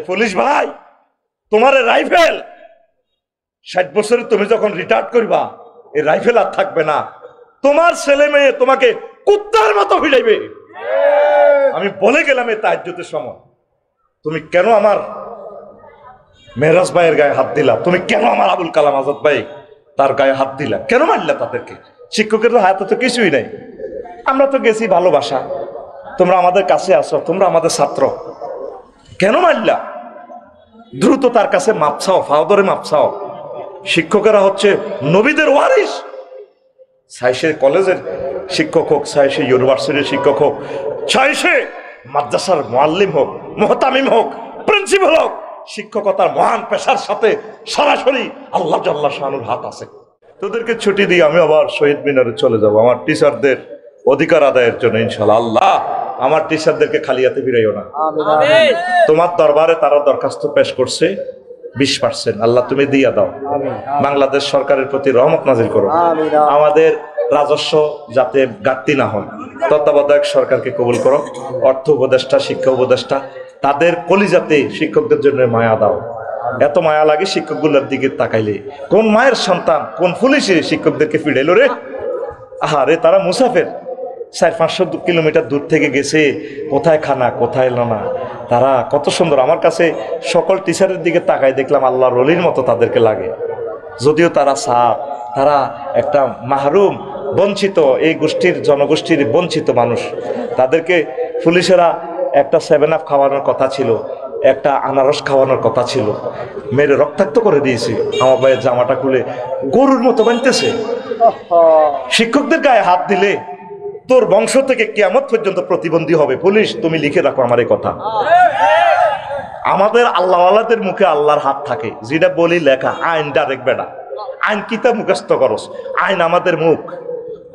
Police ভাই, তোমার rifle 60 বছরে তুমি যখন রিটায়ার করবা, এই রাইফেল আর থাকবে না। তোমার ছেলে মেয়ে তোমাকে কুত্তার মতো ভিড়াইবে। আমি বলে গেলাম এই তাহাজ্জুদের সময়, তুমি কেন আমার মেহরাজ ভাইয়ের গায়ে হাত দিলা? তুমি কেন আমার আবুল কালাম আজাদ ভাই তার গায়ে হাত দিলা? কেন মারলা তাদেরকে? শিক্ষকের হাতে তো কিছুই নাই। আমরা তো গেছি ভালোবাসা, তোমরা আমাদের কাছে আসো, তোমরা আমাদের ছাত্র, কেন মারলা? দ্রুত তার কাছে মাপ চাও, ফাওদরে মাপ চাও। শিক্ষকেরা হচ্ছে নবীদের ওয়ারিস। চাই সে কলেজের শিক্ষক হোক, চাই সে ইউনিভার্সিটির শিক্ষক হোক, চাই সে মাদ্রাসার মুআল্লিম হোক, মুহতামিম হোক, প্রিন্সিপাল হোক, শিক্ষকতার মহান পেশার সাথে সরাসরি আল্লাহ জাল্লা শানুর হাত আছে। তোদেরকে ছুটি দিয়ে আমি আবার শহীদ মিনারে চলে যাব আমার টিচারদের অধিকার আদায়ের জন্য ইনশাআল্লাহ। আল্লাহ আমার টিচারদেরকে খালি হাতে ফিরাইও না। তোমার দরবারে তারা দরখাস্ত পেশ করছে 20%, আল্লাহ তুমি দিয়া দাও। বাংলাদেশ সরকারের প্রতি রহমত নাজিল করো। আমাদের রাজস্ব যাতে ঘাটতি না হয়, তত্ত্বাবধায়ক সরকারকে কবুল করো। অর্থ উপদেষ্টা, শিক্ষা উপদেষ্টা, তাদের কলিজাতে শিক্ষকদের জন্য মায়া দাও। এত মায়া লাগে শিক্ষকগুলোর দিকে তাকাইলে। কোন মায়ের সন্তান, কোন পুলিশে শিক্ষকদেরকে ফিরাইলো রে? আহারে, তারা মুসাফের, 400-500 কিলোমিটার দূর থেকে গেছে, কোথায় খানা কোথায় লানা। তারা কত সুন্দর। আমার কাছে সকল টিচারের দিকে তাকাই দেখলাম আল্লাহর ওলির মতো তাদেরকে লাগে। যদিও তারা সাপ, তারা একটা মাহরুম, বঞ্চিত, এই গোষ্ঠীর জনগোষ্ঠীর বঞ্চিত মানুষ। তাদেরকে পুলিশেরা একটা 7 আপ খাওয়ানোর কথা ছিল, একটা আনারস খাওয়ানোর কথা ছিল, মেরে রক্তাক্ত করে দিয়েছে। আমার ভাইয়ের জামাটা খুলে গরুর মতো বানতেছে। শিক্ষকদের গায়ে হাত দিলে তোর বংশ থেকে কিয়ামত পর্যন্ত প্রতিবন্ধী হবে। পুলিশ, তুমি লিখে রাখো আমার এই কথা। আমাদের আল্লাহওয়ালাদের মুখে আল্লাহর হাত থাকে, যেটা বলি লেখা। আইন ডাইরেক্ট বেড়া, আইন কিতাব মুখস্থ করস, আইন আমাদের মুখ।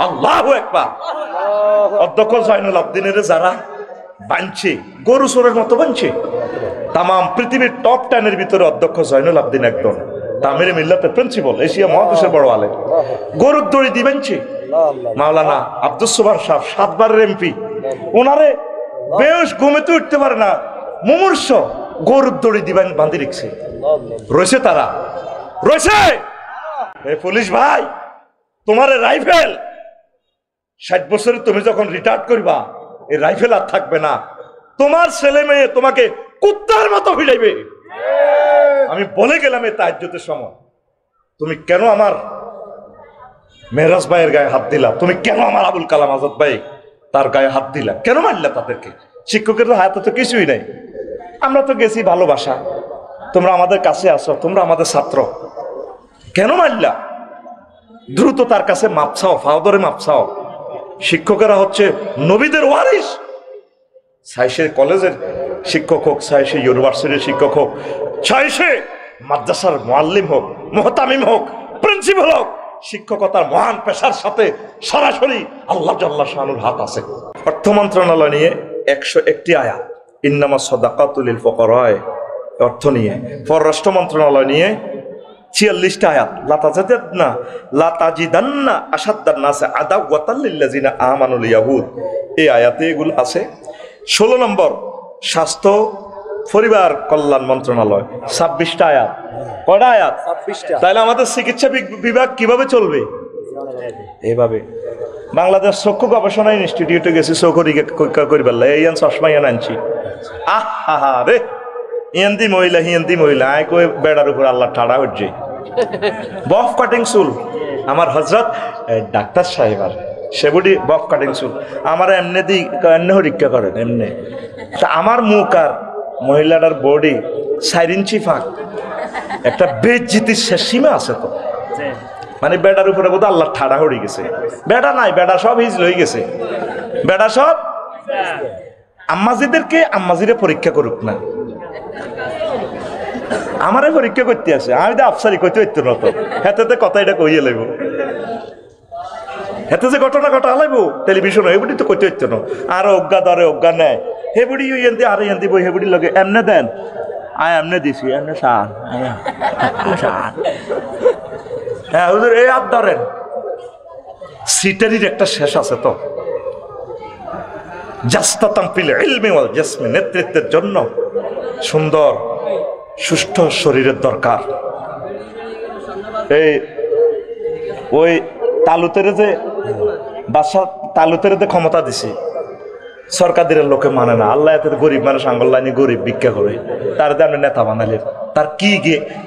আল্লাহু আকবার। অধ্যক্ষ জয়নুল আবদিনের যারা বানছে, গরু চোরের মতো বানছে। তাম পৃথিবীর টপ 10-এর ভিতরে অধ্যক্ষ জয়নুল আবদিন একজন, তামিরে মিল্লাতের প্রিন্সিপাল, এশিয়া মহাদেশের বড় আলেম। গরুর দড়ি দিবেনছে। মাওলানা আব্দুস সোবহান সাহেব 7 বারের এমপি, ওনারে বেশ ঘুমেতে উঠতে পারে না, মুমূর্ষ, গরুর দড়ি দিবেন বাঁধি রেখেছে। রয়েছে তারা, রয়েছে। পুলিশ ভাই, তোমার রাইফেল 60 বছরে তুমি যখন রিটায়ার করবা, এই রাইফেল আর থাকবে না। তোমার ছেলে মেয়ে তোমাকে কুত্তার মতো ভিড়াইবে। আমি বলে গেলাম এই তাহাজ্জুদের সময়, তুমি কেন আমার মেহরাজ ভাইয়ের গায়ে হাত দিলা? তুমি কেন আমার আবুল কালাম আজাদ ভাই তার গায়ে হাত দিলা? কেন মারলা তাদেরকে? শিক্ষকের হাতে তো কিছুই নাই। আমরা তো গেছি ভালোবাসা, তোমরা আমাদের কাছে আসো, তোমরা আমাদের ছাত্র, কেন মারলা? দ্রুত তার কাছে মাপ চাও, ফাওদরে মাপ চাও। শিক্ষকেরা হচ্ছে নবীদের ওয়ারিস। চাই সে কলেজের শিক্ষক হোক, চাই সে ইউনিভার্সিটির শিক্ষক হোক, চাই সে মাদ্রাসার মুআল্লিম হোক, মুহতামিম হোক, প্রিন্সিপাল হোক, শিক্ষকতার মহান পেশার সাথে সরাসরি আল্লাহ জাল্লা শানুর হাত আছে। অর্থ মন্ত্রণালয় নিয়ে 101টি আয়াত, ইন্নামা সাদাকাতুল লিল ফুকারা, অর্থ নিয়ে। পররাষ্ট্র মন্ত্রণালয় নিয়ে 46টা আয়াত, লাতাজিদান্না আশাদ্দান নাসি আদাওয়াতাল লিল্লাযিনা আমানুল ইয়াহুদ, এই আয়াতে এগুলো আছে। 16 নম্বর স্বাস্থ্য পরিবার কল্যাণ মন্ত্রণালয়, 26টা আয়াত। কয়টা আয়াত? 26টা। তাহলে আমাদের চিকিৎসা বিভাগ কিভাবে চলবে? এইভাবে। বাংলাদেশ চক্ষু গবেষণা ইনস্টিটিউটে গেছি, চৌকরিকে করিবার এই চশমা ইয়ান আনছি। আহা রে, হিন্দি মহিলা, হিন্দি মহিলা, আয় কই বেড়ার উপর আল্লাহ ঠাড়া হচ্ছে। বফ কাটিং চুল, আমার হজরত ডাক্তার সাহেব আর সেবুডি বফ কাটিং চুল আমার এমনি দিই, এমনি পরীক্ষা করেন এমনি। তা আমার মুখ আর মহিলাটার বডি 4 ইঞ্চি ফাঁক, একটা বেজ্জিতির শেষ সীমা আছে তো। মানে বেড়ার উপরে বোধ আল্লাহ ঠাড়া হয়ে গেছে। বেড়া নাই, বেড়া সব হিজ লই গেছে, বেড়া সব। আম্মাজিদেরকে আম্মাজিরে পরীক্ষা করুক না, আমারে পরীক্ষা করতে আছে। আমি তো আফসারি করতে হইতো না তো, হেতে কথা এটা কইয়ে লাগবো, হেতে যে ঘটনা ঘটা লাগবো টেলিভিশন, এগুলি তো করতে হইতো না। আর অজ্ঞা ধরে অজ্ঞা নেয়, হেবুড়ি এনদি আর এনদি বই, হেবুড়ি লগে এমনে দেন, আয় এমনে দিছি, এমনে সান। হ্যাঁ হুজুর, এই হাত ধরেন। সিটারির একটা শেষ আছে তো, জাস্তাতাম ফিল ইলমি ওয়াল জাসমি, নেতৃত্বের জন্য সুন্দর সুষ্ঠ শরীরের দরকার। এই ওই তালুতের যে বাদশা তালুতের যে ক্ষমতা দিছে সরকারের লোকে মানে না, আল্লাহ এত গরিব মানুষ আঙ্গল্লানি গরিব ভিক্ষা করে তার আপনি নেতা বানালেন, তার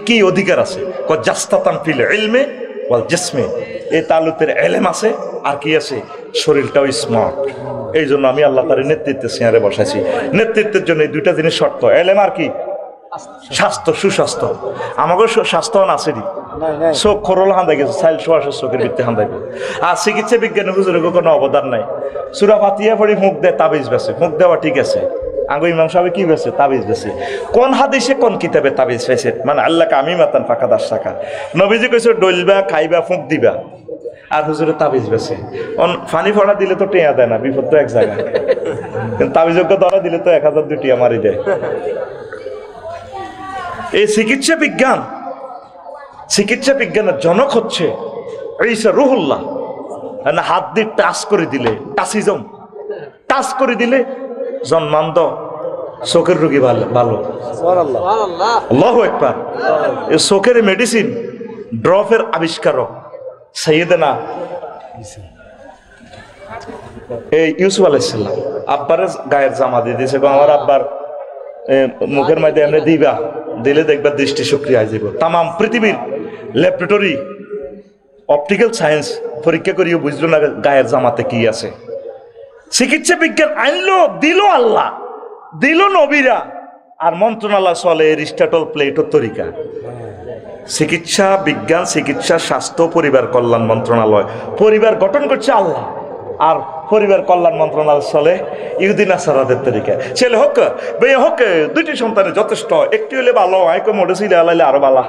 কি অধিকার আছে? জাস্তাতান ফিল ইলমে ওয়াল জিসমে, এই তালুতের এলেম আছে আর কি আছে, শরীরটাও স্মার্ট। এই জন্য আমি আল্লাহ তার নেতৃত্বে চেয়ারে বসাইছি। নেতৃত্বের জন্য এই দুইটা জিনিস শর্ত, এলেম আর কি, স্বাস্থ্য, সুস্বাস্থ্য। আমাকে স্বাস্থ্য আসেনি, চোখ খরল হান্দাই গেছে, চাইল শোয়াশো চোখের ভিত্তি হান্দাই গেছে। আর চিকিৎসা বিজ্ঞানে হুজুরের কোনো অবদান নাই। সুরা ফাতিহা পড়ি মুখ দেয় তাবিজ বেছে, মুখ দেওয়া ঠিক আছে, আঙ্গু ইমাম সাহেব কি বেছে, তাবিজ বেছে। কোন হাদিসে কোন কিতাবে তাবিজ পেয়েছে? মানে আল্লাহ কামি মাতান ফাঁকা 10 টাকা। নবীজি কইছে ডলবা খাইবা ফুঁক দিবা, আর হুজুরে তাবিজ বেছে। ফানি ফড়া দিলে তো টেয়া দেয় না, বিপদ তো এক জায়গায়, কিন্তু তাবিজজ্ঞ ধরা দিলে তো 1000 2 টিয়া মারি দেয়। এই চিকিৎসা বিজ্ঞানের জনক হচ্ছে ঈসা রুহুল্লাহ। হাত দিয়ে টাচ করে দিলে, টাচিজম টাচ করে দিলে জন্মান্ধ চোখের রোগী ভালো। আল্লাহু আকবার। এই চোখের মেডিসিন ড্রপের আবিষ্কারক সাইয়েদনা এই ইউসুফ আলাইহিস সালাম আব্বারের গায়ের জামা দিয়ে দিয়েছে, আমার আব্বার মুখের মধ্যে এমনি দিবা, দিলে দেখবা দৃষ্টি সক্রিয় হয়ে যাব। তাম পৃথিবীর ল্যাবরেটরি অপটিক্যাল সায়েন্স পরীক্ষা করিও বুঝলো না গায়ের জামাতে কি আছে। চিকিৎসা বিজ্ঞান আনলো, দিল আল্লাহ, দিল নবীরা, আর মন্ত্রণালয় চলে এরিস্টটল প্লেটোর তরিকা। চিকিৎসা বিজ্ঞান, চিকিৎসা স্বাস্থ্য পরিবার কল্যাণ মন্ত্রণালয়, পরিবার গঠন করছে আল্লাহ, আর পরিবার কল্যাণ মন্ত্রণালয় চলে ইহুদি নাসারাদের তরিকা। ছেলে হোক মেয়ে হোক, দুইটি সন্তানের যথেষ্ট, একটি হলে ভালো, আইকো মোটরসাইকেল আলাইলে আরো ভালো।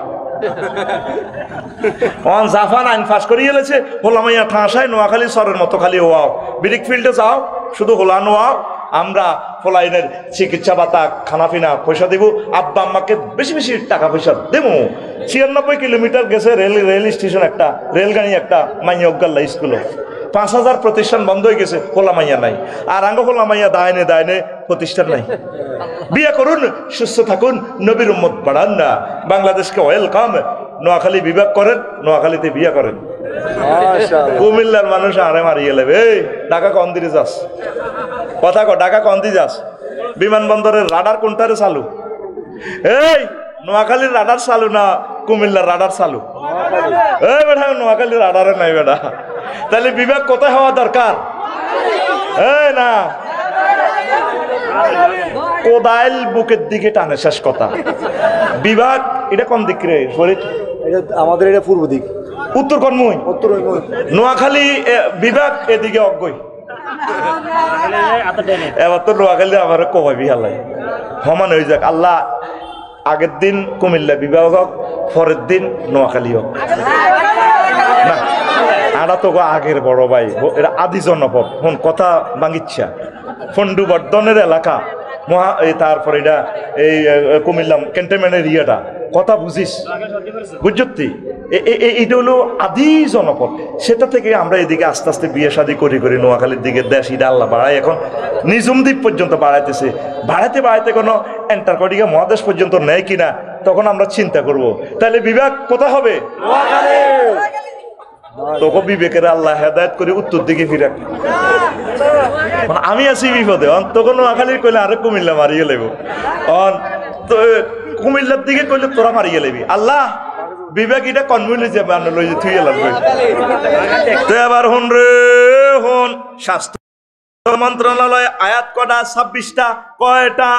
জাফান আইন ফাঁস করিয়ে এলেছে, হোলামাইয়া ঠাঁসায় নোয়াখালী সরের মতো খালি ওয়াও, ব্রিক ফিল্ডে যাও শুধু হোলা নোয়াও, আমরা ফলাইনের চিকিৎসা ভাতা খানাপিনা পয়সা দিব, আব্বা আম্মাকে বেশি বেশি টাকা পয়সা দেবো। 96 কিলোমিটার গেছে রেল স্টেশন, একটা রেলগাড়ি, একটা মাইয়া অজ্ঞাল্লা স্কুলে 5000 প্রতিষ্ঠান বন্ধ হয়ে গেছে, হোলা মাইয়া নাই। আর আঙ্গ হোলা মাইয়া দায়নে প্রতিষ্ঠান নাই। বিয়ে করুন, সুস্থ থাকুন, নবীর উম্মত বাড়ান না। বাংলাদেশকে ওয়েলকাম। নোয়াখালী বিভাগ করেন, নোয়াখালীতে বিয়ে করেন। কুমিল্লার মানুষ আরে মারিয়ে লেবে, ঢাকা কন দিকে যাস, কথা কো, ঢাকা কন দিয়ে যাস? বিমানবন্দরের রাডার কোনটারে চালু? এই নোয়াখালীর রাডার চালু না কুমিল্লার রাডার চালু? এই বেটা নোয়াখালীর রাডারে নাই বেটা। তাহলে বিভাগ কোথায় হওয়া দরকার? এই না, কোদাইল বুকের দিকে টানে, শেষ কথা। বিভাগ এটা কোন দিক রে ফরিদ? আমাদের এটা পূর্ব দিক, উত্তর কর্মই, উত্তর নোয়াখালী বিভাগ এদিকে অজ্ঞই। এবার তো নোয়াখালী আমার কমাই বিহালাই সমান হয়ে যাক। আল্লাহ আগের দিন কুমিল্লা বিভাগ হোক, পরের দিন নোয়াখালী হোক না। আড়া তো আগের বড় ভাই, এটা আদি জনপদ। ফোন কথা বাঙ্গিচ্ছা ফন্ডু বর্ধনের এলাকা মহা, তারপরে এটা এই কুমিল্লা ক্যান্টনমেন্টের ইয়েটা, কথা বুঝিস, বুঝছি? এটা হলো আদি জনপদ। সেটা থেকে আমরা এদিকে আস্তে আস্তে বিয়ে শাদী করি নোয়াখালীর দিকে দেশ ইটা আল্লাহ বাড়ায়, এখন নিজুম দ্বীপ পর্যন্ত বাড়াইতেছে। বাড়াইতে কোনো অ্যান্টার্কটিকা মহাদেশ পর্যন্ত নেয় কিনা তখন আমরা চিন্তা করব। তাহলে বিভাগ কোথায় হবে? তোকে বিবেকের আল্লাহ হেদায়েত করে উত্তর দিকে ফিরে। আমি আছি বিপদে, তখন নোয়াখালীর কইলে আরে কুমিল্লা মারিয়ে লেব, কুমিল্লার দিকে কইলে তোরা মারিয়ে লেবি। আল্লাহ বিবেক এটা কনভিউলে যাবে, আমরা লই যে থুই এলাম। তো এবার হন রে হন, স্বাস্থ্য মন্ত্রণালয় আয়াত কটা? 26টা। কয়টা?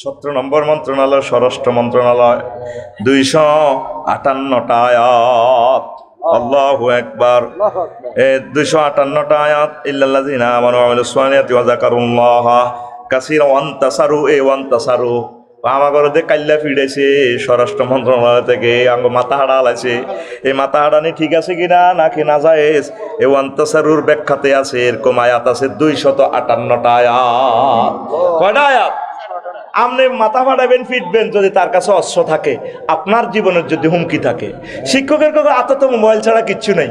17 নম্বর মন্ত্রণালয় স্বরাষ্ট্র মন্ত্রণালয়, 258টা আয়াত। আল্লাহু আকবার। 258টা আয়াত। ইল্লাল্লাযিনা আমানু ওয়া আমিলুস সালিহাতি ওয়া যাকারুল্লাহা কাসীরান ওয়া আনতাসারু ওয়ান্তাসারু। আমার ঘরে কাল্লা ফিরেছে স্বরাষ্ট্র মন্ত্রণালয় থেকে, আঙ্গ মাথা হাড়া আলাইছে। এই মাথা হাড়ানি ঠিক আছে কিনা নাকি না জায়েজ, এই ওয়ান্তাসারুর ব্যাখ্যাতে আছে এরকম আয়াত আছে 258টা আয়াত। কয়টা আয়াত? আপনি মাথা ফাটাবেন, ফিটবেন যদি তার কাছে অস্ত্র থাকে, আপনার জীবনের যদি হুমকি থাকে। শিক্ষকের কাছে আপাতত মোবাইল ছাড়া কিচ্ছু নাই,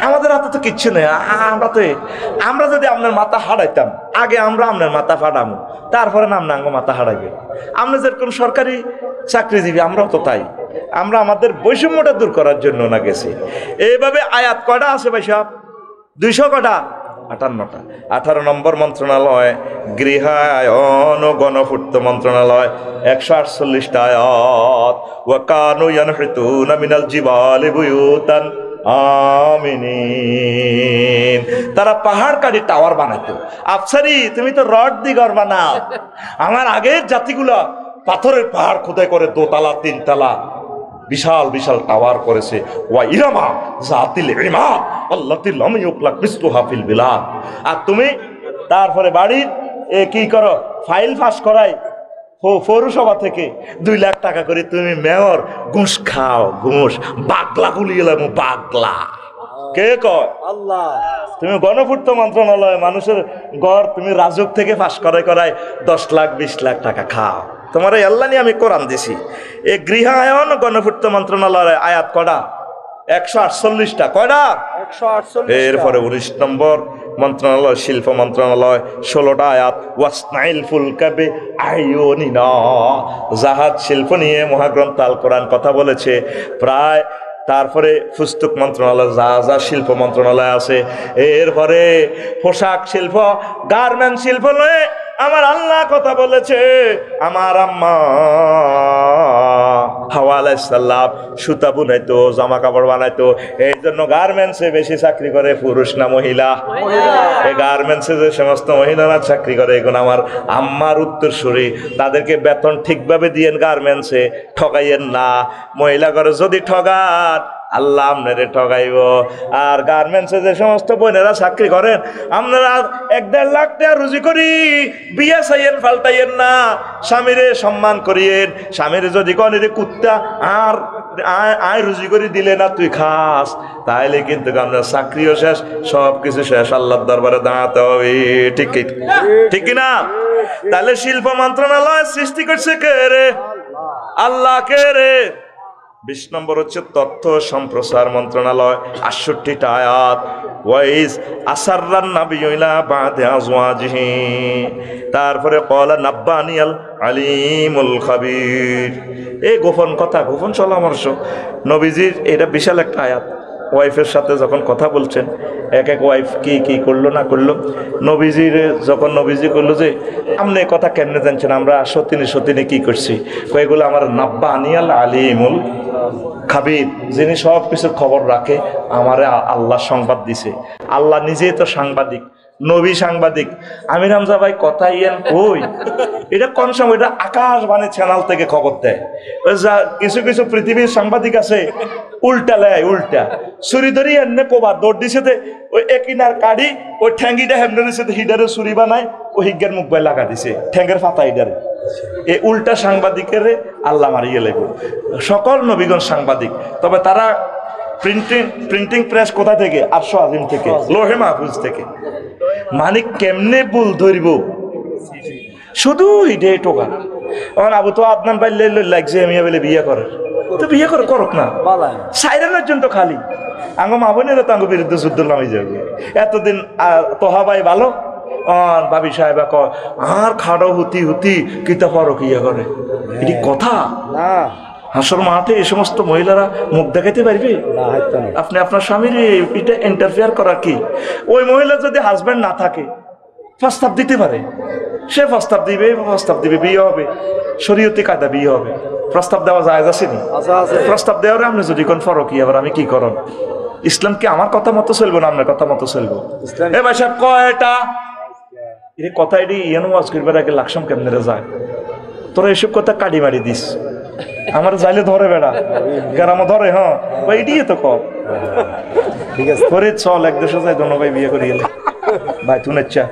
আমাদের হাতে তো কিচ্ছু নেই। আমরা যদি আপনার মাথা হারাইতাম, আগে আমরা আপনার মাথা ফাটামো, তারপরে নাম নাঙ্গ মাথা হারাইবে। আমরা যেরকম সরকারি চাকরিজীবী, আমরাও তো তাই। আমরা আমাদের বৈষম্যটা দূর করার জন্য না গেছি। এইভাবে আয়াত কয়টা আছে ভাই সাহেব? 200 কটা? 58টা। 18 নম্বর মন্ত্রণালয় গৃহায়ন ও গণপূর্ত মন্ত্রণালয়, 148টা আয়াত। ওয়া কানু ইয়ানহিতুনা মিনাল জিবালি বুয়ুতান আমিনিন। তারা পাহাড় কাটি টাওয়ার বানাতো। আফসারি, তুমি তো রড দি ঘর বানাও। আমার আগের জাতিগুলা পাথরের পাহাড় খোদাই করে 2 তালা 3 তালা বিশাল বিশাল টাওয়ার করেছে। ওয়া ইরামা জাতিল ইমাদ আল্লাতী লাম ইউখলাক মিসলুহা ফিল বিলাদ। আর তুমি তারপরে বাড়ির কি করো? ফাইল পাস করাই পৌরসভা থেকে 2 লাখ টাকা করে তুমি মেয়র ঘুষ খাও, ঘুষ। বাগলা গুলিয়ে এলাম, বাগলা। কে কয়? আল্লাহ। তুমি গণপূর্ত মন্ত্রণালয় মানুষের ঘর তুমি রাজুক থেকে পাস করায় 10 লাখ 20 লাখ টাকা খাও। তোমার এই আল্লাহ নিয়ে আমি কোরআন দিছি। এই গৃহায়ন গণপূর্ত মন্ত্রণালয় আয়াত কয়টা? 148টা। কয়টা? 148। এরপরে 19 নম্বর মন্ত্রণালয় শিল্প মন্ত্রণালয়, 16টা আয়াত। ওয়াসনাইল ফুলকাবে আইয়ুনিনা, জাহাজ শিল্প নিয়ে মহাগ্রন্থ আল কোরআন কথা বলেছে প্রায়। তারপরে পুস্তক মন্ত্রণালয়, যা শিল্প মন্ত্রণালয় আছে। এরপরে পোশাক শিল্প, গার্মেন্ট শিল্প নয়, আমার আল্লাহ কথা বলেছে। আমার আম্মা হাওয়া আলাইহিস সালাম সুতা বুনাইতো, জামা কাপড় বানাইতো। এই জন্য গার্মেন্টসে বেশি চাকরি করে পুরুষ না মহিলা? এই গার্মেন্টসে যে সমস্ত মহিলারা চাকরি করে, এগুলো আমার আম্মার উত্তরসূরি। তাদেরকে বেতন ঠিকভাবে দিয়েন গার্মেন্টসে, ঠগাইয়েন না। মহিলা করে যদি ঠগান, আল্লাহ আপনারে ঠগাইব। আর গার্মেন্টসে যে সমস্ত বোনেরা চাকরি করেন, আপনারা 1-1.5 লাখ টাকা রুজি করি, বিয়ে চাইয়েন, ফাল্টাইয়েন না। স্বামীরে সম্মান করিয়েন। স্বামীরে যদি কন রে কুত্তা, আর আয় রুজি করে দিলে না তুই খাস, তাহলে কিন্তু আপনার চাকরিও শেষ, সব কিছু শেষ। আল্লাহর দরবারে দাঁড়াতে হবে। ঠিক কিনা? তাহলে শিল্প মন্ত্রণালয় সৃষ্টি করছে কে রে? আল্লাহ। কে রে? 20 নম্বর হচ্ছে তথ্য সম্প্রচার মন্ত্রণালয়, 68টা আয়াত। ওয়াইজ আসাররান নাবিয়্যু ইলা বাদি আজওয়াজিহি, তারপরে ক্বালা নাব্বানিয়াল আলিমুল খাবীর। এই গোপন কথা, গোপন পরামর্শ নবীজির, এটা বিশাল একটা আয়াত। ওয়াইফের সাথে যখন কথা বলছেন, এক ওয়াইফ কি করলো না করলো, নবীজির যখন নবীজি করলো যে আপনি কথা কেমনে জানছেন, আমরা সতীনে কি করছি, এগুলো আমার নাব্বানিয়াল আলিমুল খাবির, যিনি সব কিছুর খবর রাখে, আমারে আল্লাহ সংবাদ দিছে। আল্লাহ নিজেই তো সাংবাদিক, নবী সাংবাদিক। আমির হামজা ভাই কথা ইয়েন কই, এটা কোন সময়? এটা আকাশবাণী চ্যানেল থেকে খবর দেয়। কিছু কিছু পৃথিবীর সাংবাদিক আছে উল্টা লেয়, উল্টা ছুরি ধরি এমনি কোবার দৌড় দিছে, ওই একিনার কাড়ি ওই ঠ্যাঙ্গিটা হেমনে দিছে, হিডারে ছুরি বানায়, ও হিজ্ঞার মুখ বাই লাগা দিছে ঠ্যাঙ্গের ফাতা হিডারে। এই উল্টা সাংবাদিকের আল্লাহ মারিয়ে লেগো। সকল নবীগণ সাংবাদিক, তবে তারা প্রিন্টিং প্রেস কোথা থেকে? আরশ আজিম থেকে, লোহে মাহফুজ থেকে। মানিক কেমনে ভুল ধরিব, শুধু হিডে টোকা। এখন আবু তো আপনার বাইলে লাগছে আমি বলে বিয়ে করে, তো বিয়ে করে করুক না, সাইরেনের জন্য খালি আঙ্গ মা বোনের তো আঙ্গ বিরুদ্ধে যুদ্ধ নামে যাবে। এতদিন তোহা ভাই ভালো, ভাবি সাহেবা কয় আর খাড়ো হুতি কিতা ফরক ইয়ে করে, এটি কথা না। হাসর মাঠে এই সমস্ত মহিলারা মুখ দেখাইতে পারবে? আপনি আপনার স্বামীর এটা ইন্টারফেয়ার করার কি? ওই মহিলা যদি হাজব্যান্ড না থাকে প্রস্তাব দিতে পারে, সে প্রস্তাব দিবে, বিয়ে হবে, শরীয়তি কায়দা বিয়ে হবে। প্রস্তাব দেওয়া যায় আসেনি? প্রস্তাব দেওয়ার আপনি যদি কোন ফরক আবার আমি কি করব? ইসলাম কি আমার কথা মতো চলবো না আপনার কথা মতো চলবো? এ ভাই সাহেব কয়টা এই কথা এটি ইয়ানো ওয়াজ করবার আগে লাকসাম কেমনে যায়? তোরা এসব কথা কাটি মারি দিস, আমার যাইলে ধরে বেড়া গ্রামে ধরে। হ্যাঁ এটি তো কর, ঠিক আছে করে চল এক দেশে যাই, দোনো ভাই বিয়ে করে গেলে ভাই তুই নেচ্ছা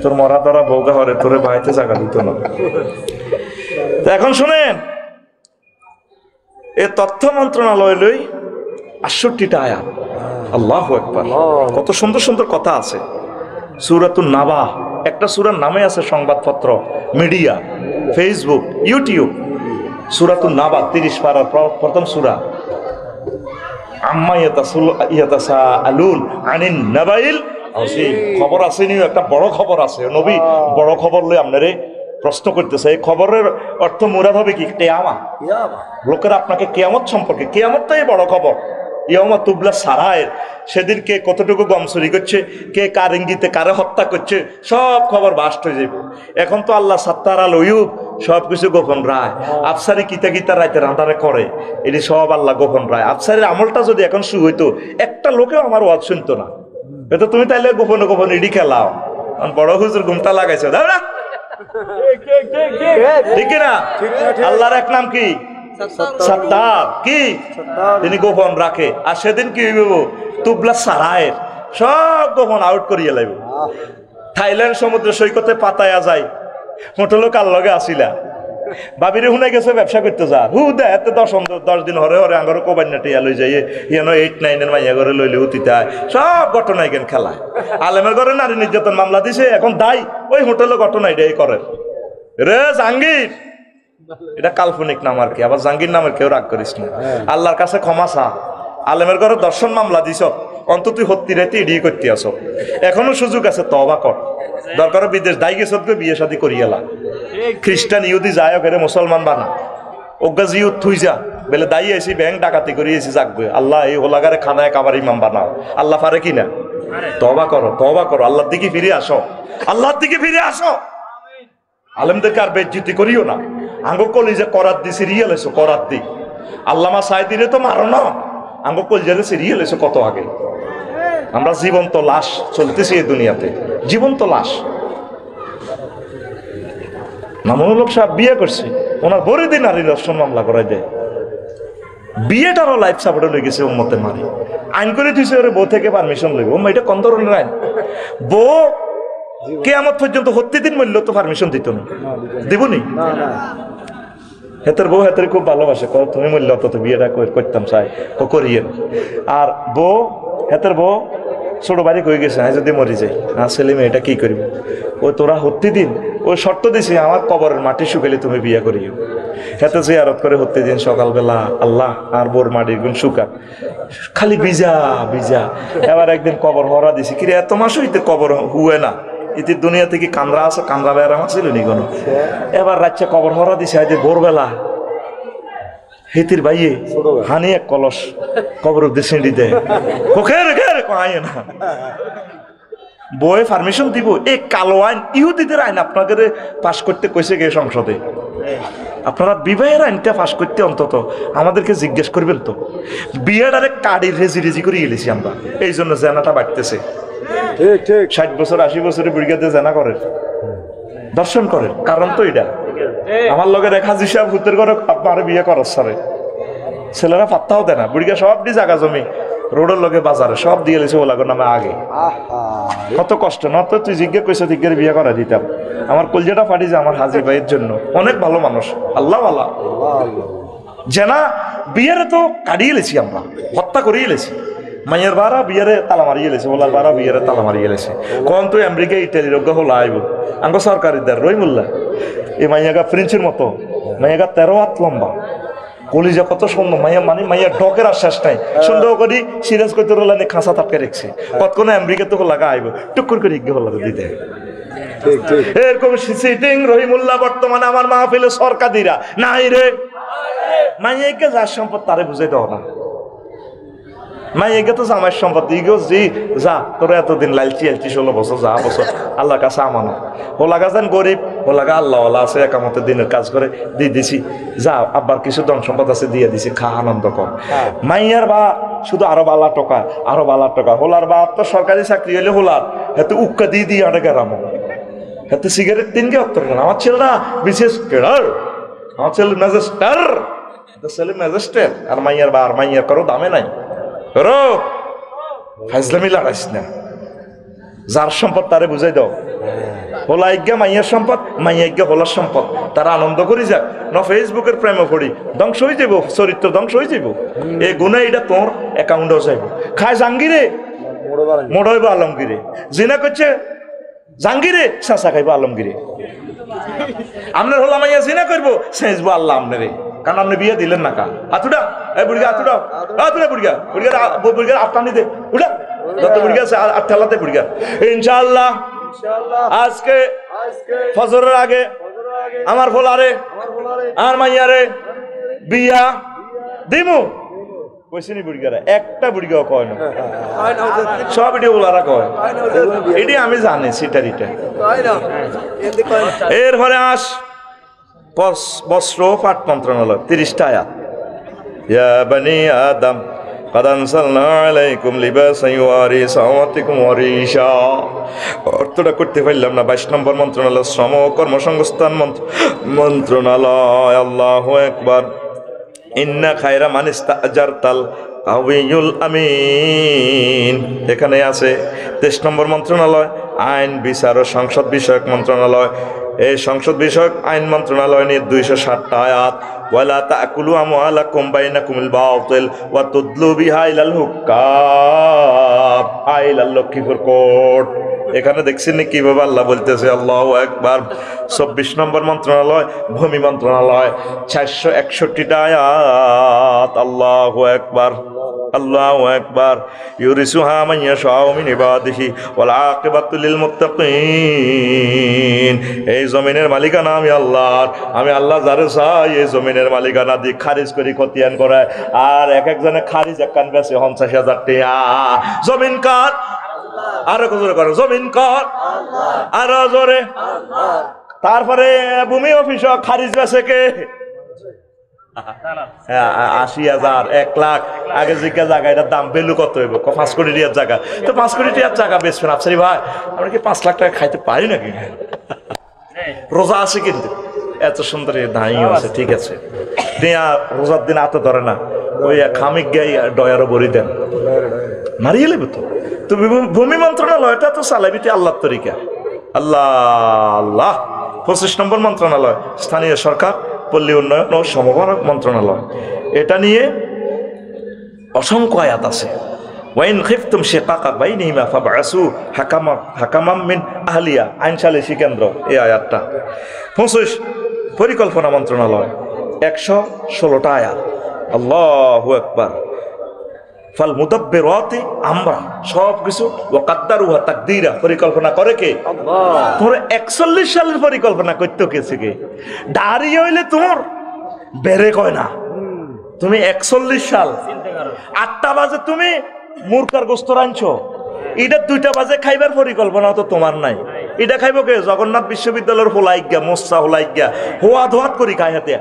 তোর মরা ধরা বউগা হরে তোরে ভাইতে জায়গা দিত না। এখন শুনেন, এ তথ্য মন্ত্রণালয় লই 68টা আয়াত। আল্লাহু আকবার, কত সুন্দর সুন্দর কথা আছে। সূরাতুন নাবা, একটা সূরার নামে আছে সংবাদপত্র, মিডিয়া, ফেসবুক, ইউটিউব। সূরাতুন নাবা 30 পারার প্রথম সূরা। আম্মা ইয়াতাসাআলুন আনিন নাবাইল আযীম। খবর আছে নি, একটা বড় খবর আছে, নবী বড় খবর লই আপনারে প্রশ্ন করতেছে। এই খবরের অর্থ মুরাদ হবে কি? কিয়ামত। লোকেরা আপনাকে কিয়ামত সম্পর্কে, কিয়ামতটাই বড় খবর। ইয়াউমা তুবলা সারায়ের, সেদিন কে কতটুকু গম চুরি করছে, কে কার ইঙ্গিতে কারে হত্যা করছে, সব খবর বাস্ট হয়ে যাবে। এখন তো আল্লাহ সাত্তার আল উয়ুব, সব কিছু গোপন রায়। আফসারি কিতা কিতা রাইতে রান্ধারে করে, এটি সব আল্লাহ গোপন রায়। আফসারের আমলটা যদি এখন শুরু হইতো, একটা লোকেও আমার ওয়াজ শুনতো না। এটা তুমি তাইলে গোপনে গোপনে ইডি খেলাও, বড় হুজুর ঘুমটা লাগাইছো, দাও না? ঠিক না? আল্লাহর এক নাম কি? সত্তার। কি তিনি গোপন রাখে। আর সেদিন কি হইব? তুবলা সারায়ের, সব গোপন আউট করিয়ে লাগবে। থাইল্যান্ড সমুদ্র সৈকতে পাতায়া যায়, মোটো লোক আর লগে আসিলা বাবিরে শুনে গেছে ব্যবসা করতে যা, হু দে এত 10 দিন হরে হরে আঙ্গর কোবান্না টিয়া লই যাই, ইয়ান 8-9 মাইয়া ঘরে লইলে উতিতায়, সব ঘটনা এখানে খেলায়। আলেমের ঘরে নারী নির্যাতন মামলা দিছে, এখন দায় ওই হোটেলে ঘটনা এটাই করে। রে জাহাঙ্গীর, এটা কাল্পনিক নাম আর কি, আবার জাহাঙ্গীর নামের কেউ রাগ করিস না, আল্লাহর কাছে ক্ষমা চা। আলেমের ঘরে দর্শন মামলা দিছ, অন্তত তুই হত্তি রাইতে এড়িয়ে করতে আস, এখনো সুযোগ আছে, তওবা কর। দরকার বিদেশ দায় গেছ, বিয়ে শাদী করিয়েলা। খ্রিস্টান ইহুদি যায় ওকে মুসলমান বানা, অজ্ঞা জিউত থুই যা বেলে দায়ী আইসি, ব্যাংক ডাকাতি করিয়েছি, যাকবে আল্লাহ এই হোলাগারে খানায় কাবার ইমাম বানাও। আল্লাহ পারে কিনা? তওবা করো, তওবা করো, আল্লাহর দিকে ফিরে আসো, আল্লাহর দিকে ফিরে আসো। আলেমদেরকে আর বেজ্জিতি করিও না। আঙ্গ কলি যে করাত দি সিরিয়াল এসো, করাত দি আল্লামা সাইদিরে তো মারো না, আঙ্গ কলজারে সিরিয়াল এসো কত আগে। আমরা জীবন্ত লাশ চলতেছি এই দুনিয়াতে, জীবন্ত লাশ। মামুনুল হক সাহেব বিয়ে করছে, ওনার বড় দিন নারী দর্শন মামলা করাই দেয়, বিয়েটারও লাইফ সাপোর্টে লই গেছে উম্মতে মারি। আইন করে দিয়েছে ওরে বউ থেকে পারমিশন লইব। এটা কোন ধরনের আইন? বউ কিয়ামত পর্যন্ত প্রতিদিন মূল্য তো পারমিশন দিত না, দিবনি? হেতের বউ হেতের খুব ভালোবাসে, তুমি মূল্য তো বিয়েটা করতাম চাই করিয়ে। আর বউ হেতের বউ ছোট বাড়ি কই গেছে, হ্যাঁ যদি মরি যাই, আর ছেলে মেয়েটা কি করবি? ওই তোরা প্রতিদিন ওই শর্ত দিছি, আমার কবরের মাটি শুকালে তুমি বিয়ে করিও। হেতে জিয়ারত করে প্রতিদিন সকালবেলা, আল্লাহ আর বোর মাটির গুণ শুকা, খালি ভিজা ভিজা। এবার একদিন কবর হরা দিছি, কিরে এত মাস হইতে কবর হুয়ে না, ইতির দুনিয়া থেকে কান্দ্রা আছে, কান্দ্রা বেড়াম আছিল নি কোনো। এবার রাত্রে কবর হরা দিছে, আজ ভোরবেলা হিতির ভাইয়ে হানি এক কলস কবর উদ্দেশ্যে দেয়, না বয়ে পারমিশন দিব। এই কালো আইন, ইহুদিদের আইন আপনাদের পাশ করতে কইছে গে সংসদে। আপনারা বিবাহের আইনটা পাশ করতে অন্তত আমাদেরকে জিজ্ঞেস করবেন তো। বিয়েটারে কাড়ি রেজি রেজি করে গেলেছি আমরা, এই জন্য জেনাটা বাড়তেছে। 60 বছর 80 বছরে বুড়িগাতে জেনা করেন, দর্শন করেন, কারণ তো এটা। আমার লগে রেখা হিসাব ভূতের ঘরে আপনার বিয়ে করার সারে ছেলেরা পাত্তাও দেয় না, বুড়িগা সব দিয়ে জায়গা জমি রোডের লগে বাজারে সব দিয়ে লেছে ওলাগর নামে আগে। কত কষ্ট না তো, তুই জিজ্ঞেস কইস দিকের বিয়ে করা দিতাম। আমার কলজাটা ফাটি যে আমার হাজি ভাইয়ের জন্য, অনেক ভালো মানুষ, আল্লাহ আল্লাহ জেনা বিয়েরে তো কাটিয়ে লেছি আমরা, হত্যা করিয়ে লেছি। মাইয়ের বারা বিয়ারে তালা মারিয়ে লেছে, ওলার বারা বিয়ারে তালা মারিয়ে লেছে। কখন তুই আমেরিকা ইটালির অজ্ঞ হলো আইব আঙ্গ সরকারিদার রইমুল্লা, এই মাইয়াগা প্রিন্সের মতো, মাইয়াগা 13 হাত লম্বা, কলিজা কত সুন্দর, মাইয়া মানে মাইয়া ডকের আর শেষ নাই। সুন্দর করি সিরিয়াস করতে রোলানে খাঁচা তাপকে রেখছে, কতক্ষণে আমেরিকা তো লাগা আইব, টুকুর করে ইজ্ঞ হলো দিতে। এরকম সিটিং রহিমুল্লাহ বর্তমানে আমার মাহফিলে সরকারিরা নাই রে। মাইয়াকে যার সম্পদ তারে বুঝাই দাও না, মাইয়াকে তো জামাইয়ের সম্পদ ইগো জি যা, তোরা এতদিন লালচি আলচি 16 বছর যা বছর আল্লাহর কাছে আমানো। হোলাগা যান গরিব, হোলাগা আল্লাহওয়ালা আছে, একামতের দিনের কাজ করে দিয়ে দিছি, যা আব্বার কিছু ধন সম্পদ আছে দিয়ে দিছি, খা আনন্দ কর। মাইয়ার বা শুধু আরো বালা টাকা, আরো বালা টাকা। হোলার বা তো সরকারি চাকরি হলে হোলার হাতে উক্কা দিয়ে দিয়ে আটে গেরামো, হাতে সিগারেট 3 কে অত্তর কেন। আমার ছেলেরা বিশেষ কেডার, আমার ছেলে ম্যাজিস্টার, ছেলে ম্যাজিস্টার। আর মাইয়ার বা আর মাইয়ার কারো দামে নাই। ফাইজলামি লড়াইস না, যার সম্পদ তারে বুঝাই দাও। হোলা ইজ্ঞা মাইয়ার সম্পদ, মাইয়া ইজ্ঞা হোলার সম্পদ, তারা আনন্দ করি যাক। ন ফেসবুকের প্রেমে পড়ি, ধ্বংস হয়ে যাব, চরিত্র ধ্বংস হয়ে যাব। এই গুণা এটা তোর অ্যাকাউন্টেও যাইব। খায় জাঙ্গিরে মোড় হইব আলমগিরে, জিনা করছে জাঙ্গিরে চাষা খাইব আলমগিরে। আপনার হোলা মাইয়া জিনা করবো, সেজবো আল্লাহ আপনারে। কানার বিয়ে দিলেন না কা আতুডা এই বুড়িয়া আতুডা আতুডা বুড়িয়া বুড়িয়া আটটানি দে উড়া যত বুড়িয়া আছে আটটালাতে বুড়িয়া ইনশাআল্লাহ আজকে ফজরের আগে আমার ফোলারে আর মাইয়ারে বিয়া দিমু কইছিনি বুড়িয়ারা একটা বুড়িয়াও কয় না সব এটি ওলারা কয় এটি আমি জানি সিটারিটা এরপরে আস বস্ত্র পাট মন্ত্রণালয় 30টা আয়াত ইয়া বানি আদম قد أنزلنا عليكم لباسا يواري سوآتكم وريشا অর্থটা করতে পারলাম না 22 নম্বর মন্ত্রণালয় শ্রম ও কর্মসংস্থান মন্ত্রণালয় আল্লাহু আকবার ইন্না খায়রা মান ইস্তাজারতাল কাউইয়ুল আমিন এখানে আছে 23 নম্বর মন্ত্রণালয় আইন বিচার ও সংসদ বিষয়ক মন্ত্রণালয় এই সংসদ বিষয়ক আইন মন্ত্রণালয় নিয়ে 260টা আয়াত ওয়ালা তাকুলু আমওয়ালাকুম বাইনাকুমুল বাতিল ওয়া তুদলু বিহা ইলাল হুক্কাম আইলাল লক্ষীপুর কোর্ট এখানে দেখছেন কিভাবে আল্লাহ বলতেছে আল্লাহু আকবার 24 নম্বর মন্ত্রণালয় ভূমি মন্ত্রণালয় 461টা আয়াত আল্লাহু আকবার আল্লাহু আকবার ইউরিসুহা মান ইয়াশাউ মিন ইবাদিহি ওয়াল আকিবাতু লিল মুত্তাকিন এই জমিনের মালিকানা আমি আল্লাহ যারে চাই এই জমিনের মালিকানা দি খারিজ করি খতিয়ান করায় আর এক একজনে খারিজ একখান বেশি 50,000 টাকা জমিন কার আরো জোরে করো জমিন কর আরো জোরে তারপরে ভূমি অফিস খারিজ বেছে কে 80,000 1 লাখ আগে জিজ্ঞাসা জায়গা এটার দাম ভ্যালু কত হইব 5 কোটি টাকার জায়গা তো 5 কোটি টাকার জায়গা বেচবেন আফসারি ভাই আমরা কি 5 লাখ টাকা খাইতে পারি নাকি রোজা আছে কিন্তু এত সুন্দর দাঁড়িয়ে আছে ঠিক আছে দিয়া রোজার দিন হাতে ধরে না ওই খামিক গাই ডয়ারও বড়ি দেন মারিয়ে নেবে তো ভূমি মন্ত্রণালয়টা তো চালাবিতে আল্লাহর তরিকা আল্লাহ আল্লাহ 25 নম্বর মন্ত্রণালয় স্থানীয় সরকার পল্লী উন্নয়ন ও সমবায় মন্ত্রণালয় এটা নিয়ে অসংখ্য আয়াত আছে ওয়াইন খিফতুম শিকাকা বাইনিহিমা ফাবআসু হাকামান মিন আহলিয়া আইন সালিসি কেন্দ্র এই আয়াতটা 25 পরিকল্পনা মন্ত্রণালয় 116টা আয়াত আল্লাহু আকবার ফাল মুদাব্বিরাতি আমরা সব কিছু ওয়া কাদ্দারুহা তাকদীরা পরিকল্পনা করে কে আল্লাহ তোর 41 সালের পরিকল্পনা করতে কেছে কে দাঁড়িয়ে হইলে তোর বেরে কয় না তুমি 41 সাল 8টা বাজে তুমি মুরকার গোস্ত রাঁধছো এটা 2টা বাজে খাইবার পরিকল্পনা তো তোমার নাই এটা খাইব কে জগন্নাথ বিশ্ববিদ্যালয়ের হোলাইগা মোসা হোলাইগা হোয়া ধোয়াত করি খাই হাতে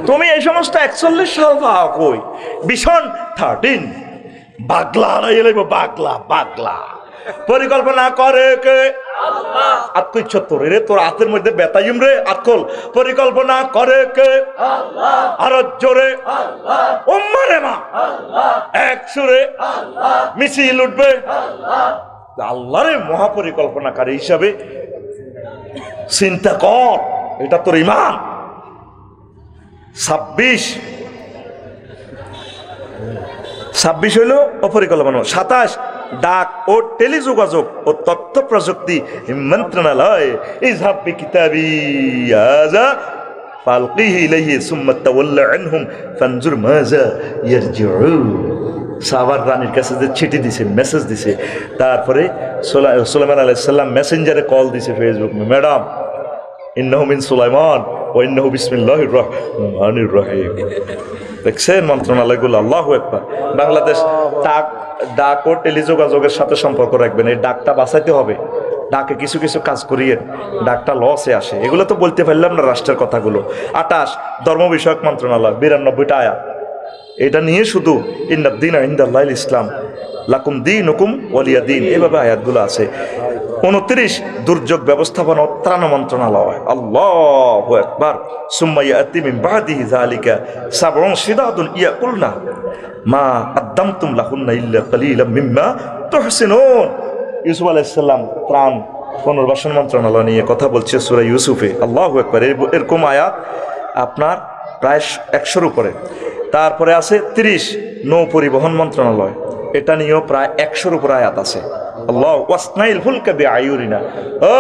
তুমি এই সমস্ত 41 সাল পাও কই ভীষণ 13 বাগলা লাগবে বাগলা বাগলা পরিকল্পনা করে কে আল্লাহ আত্মই 76 রে তোর হাতের মধ্যে বেতাইম রে আতকল পরিকল্পনা করে কে আল্লাহ আর জোরে আল্লাহ উম্মারে মা আল্লাহ এক সুরে আল্লাহ মিছিল উঠবে আল্লাহ আল্লাহরে মহা পরিকল্পনাকারী হিসাবে চিন্তা কর এটা তোর ঈমান 26 হইল অপরিকল্পনা 27 ডাক ও টেলিযোগাযোগ ও তথ্য প্রযুক্তি মন্ত্রণালয় ইযহাব বিকিতাবি হাযা ফালকিহি ইলাইহি সুম্মা তাওয়াল্লা আনহুম ফানজুর মাযা ইয়ারজিউন সাহাবার রানীর কাছে যে চিঠি দিছে মেসেজ দিছে তারপরে সুলাইমান আলাইহিস সালাম মেসেঞ্জারে কল দিছে ফেসবুক ম্যাডাম ইন্নাহু মিন সুলাইমান ওয়া ইন্নাহু বিসমিল্লাহির রহমানির রহিম দেখছেন মন্ত্রণালয়গুলো আল্লাহু আকবার বাংলাদেশ ডাক ও টেলিযোগাযোগের সাথে সম্পর্ক রাখবেন এই ডাকটা বাঁচাইতে হবে ডাকে কিছু কিছু কাজ করিয়ে ডাকটা লসে আসে এগুলো তো বলতে পারলাম না রাষ্ট্রের কথাগুলো 28 ধর্ম বিষয়ক মন্ত্রণালয় 92টা আয়াত এটা নিয়ে শুধু ইন্নাদ-দীনা ইনদাল্লাহিল ইসলাম লাকুম দীনুকুম ওয়ালিয়া দীন এভাবে আয়াতগুলো আছে 29 দুর্যোগ ব্যবস্থাপনা ও ত্রাণ মন্ত্রণালয় আল্লাহু আকবার সুম্মা ইয়াতি মিন বাদিহি যালিকা সাবউন শিদাদুন ইয়াকুলনা মা আদ্দামতুম লাহুন্না ইল্লা কালিলাম মিম্মা তুহসিনুন ইউসুফ আলাইহিস সালাম ত্রাণ পুনর্বাসন মন্ত্রণালয় নিয়ে কথা বলছে সূরা ইউসুফে আল্লাহু আকবার এরকম আয়াত আপনার প্রায় 100-এর উপরে তারপরে আছে 30 নৌ পরিবহন মন্ত্রণালয় এটা নিয়েও প্রায় 100-এর উপরে আয়াত আছে আল্লাহ ওয়াসনাইল ফুলকা বিআয়ুরিনা ও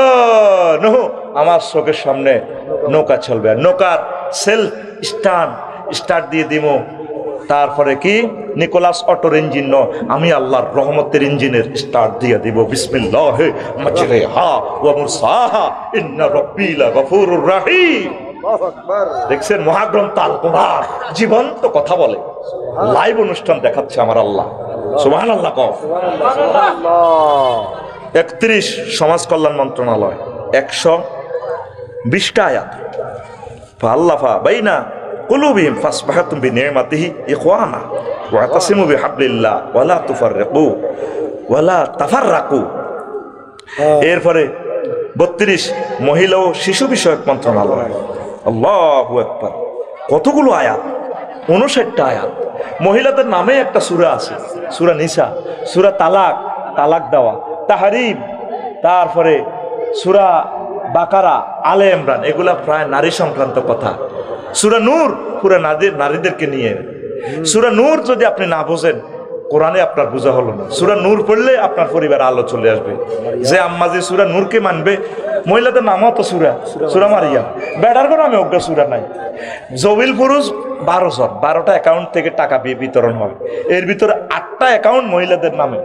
নূহ আমার চোখের সামনে নৌকা চলবে, আর নৌকার সেলফ স্টার্ট দিয়ে দিব। তারপরে কি নিকোলাস অটোর ইঞ্জিন ন, আমি আল্লাহর রহমতের ইঞ্জিনের স্টার্ট দিয়ে দিব। বিসমিল্লাহি মাজরিহা ওয়া মুরসাহা ইন্না রাব্বি লাগফুরুর রাহিম। দেখছেন মহাগ্রন্থ আল কোরআন জীবন্ত কথা বলে, লাইভ অনুষ্ঠান দেখাচ্ছে আমার আল্লাহ। সুবহানাল্লাহ কও। 31 সমাজ কল্যাণ মন্ত্রণালয় 120টা আয়াত। ফাআল্লাফা বাইনা কুলুবিহিম ফাসবাহাতুম বিনি'মাতিহি ইখওয়ানা ওয়া তাসিমু বিহাবলিল্লাহ ওয়া লা তুফাররিকু ওয়া লা তাফাররাকু। এরপরে 32 মহিলা ও শিশু বিষয়ক মন্ত্রণালয়। আল্লাহু আকবার, কতগুলো আয়াত, 59টা আয়াত। মহিলাদের নামে একটা সূরা আছে, সূরা নিসা, সূরা তালাক দেওয়া, তাহরিম, তারপরে সূরা বাকারা, আলে ইমরান, এগুলা প্রায় নারী সংক্রান্ত কথা। সূরা নূর পুরো নারীদেরকে নিয়ে। সূরা নূর যদি আপনি না বোঝেন, কোরআনে আপনার বোঝা হলো না। সূরা নূর পড়লে আপনার পরিবার আলো চলে আসবে। যে আম্মা যে সূরা নূরকে মানবে, মহিলাদের নামও তো সূরা মারিয়াম, বেড়ার কোনো আমি অজ্ঞ সূরা নাই। জবিল ফুরুজ 12 জন, 12টা অ্যাকাউন্ট থেকে টাকা বিতরণ হয়, এর ভিতরে 8টা অ্যাকাউন্ট মহিলাদের নামে।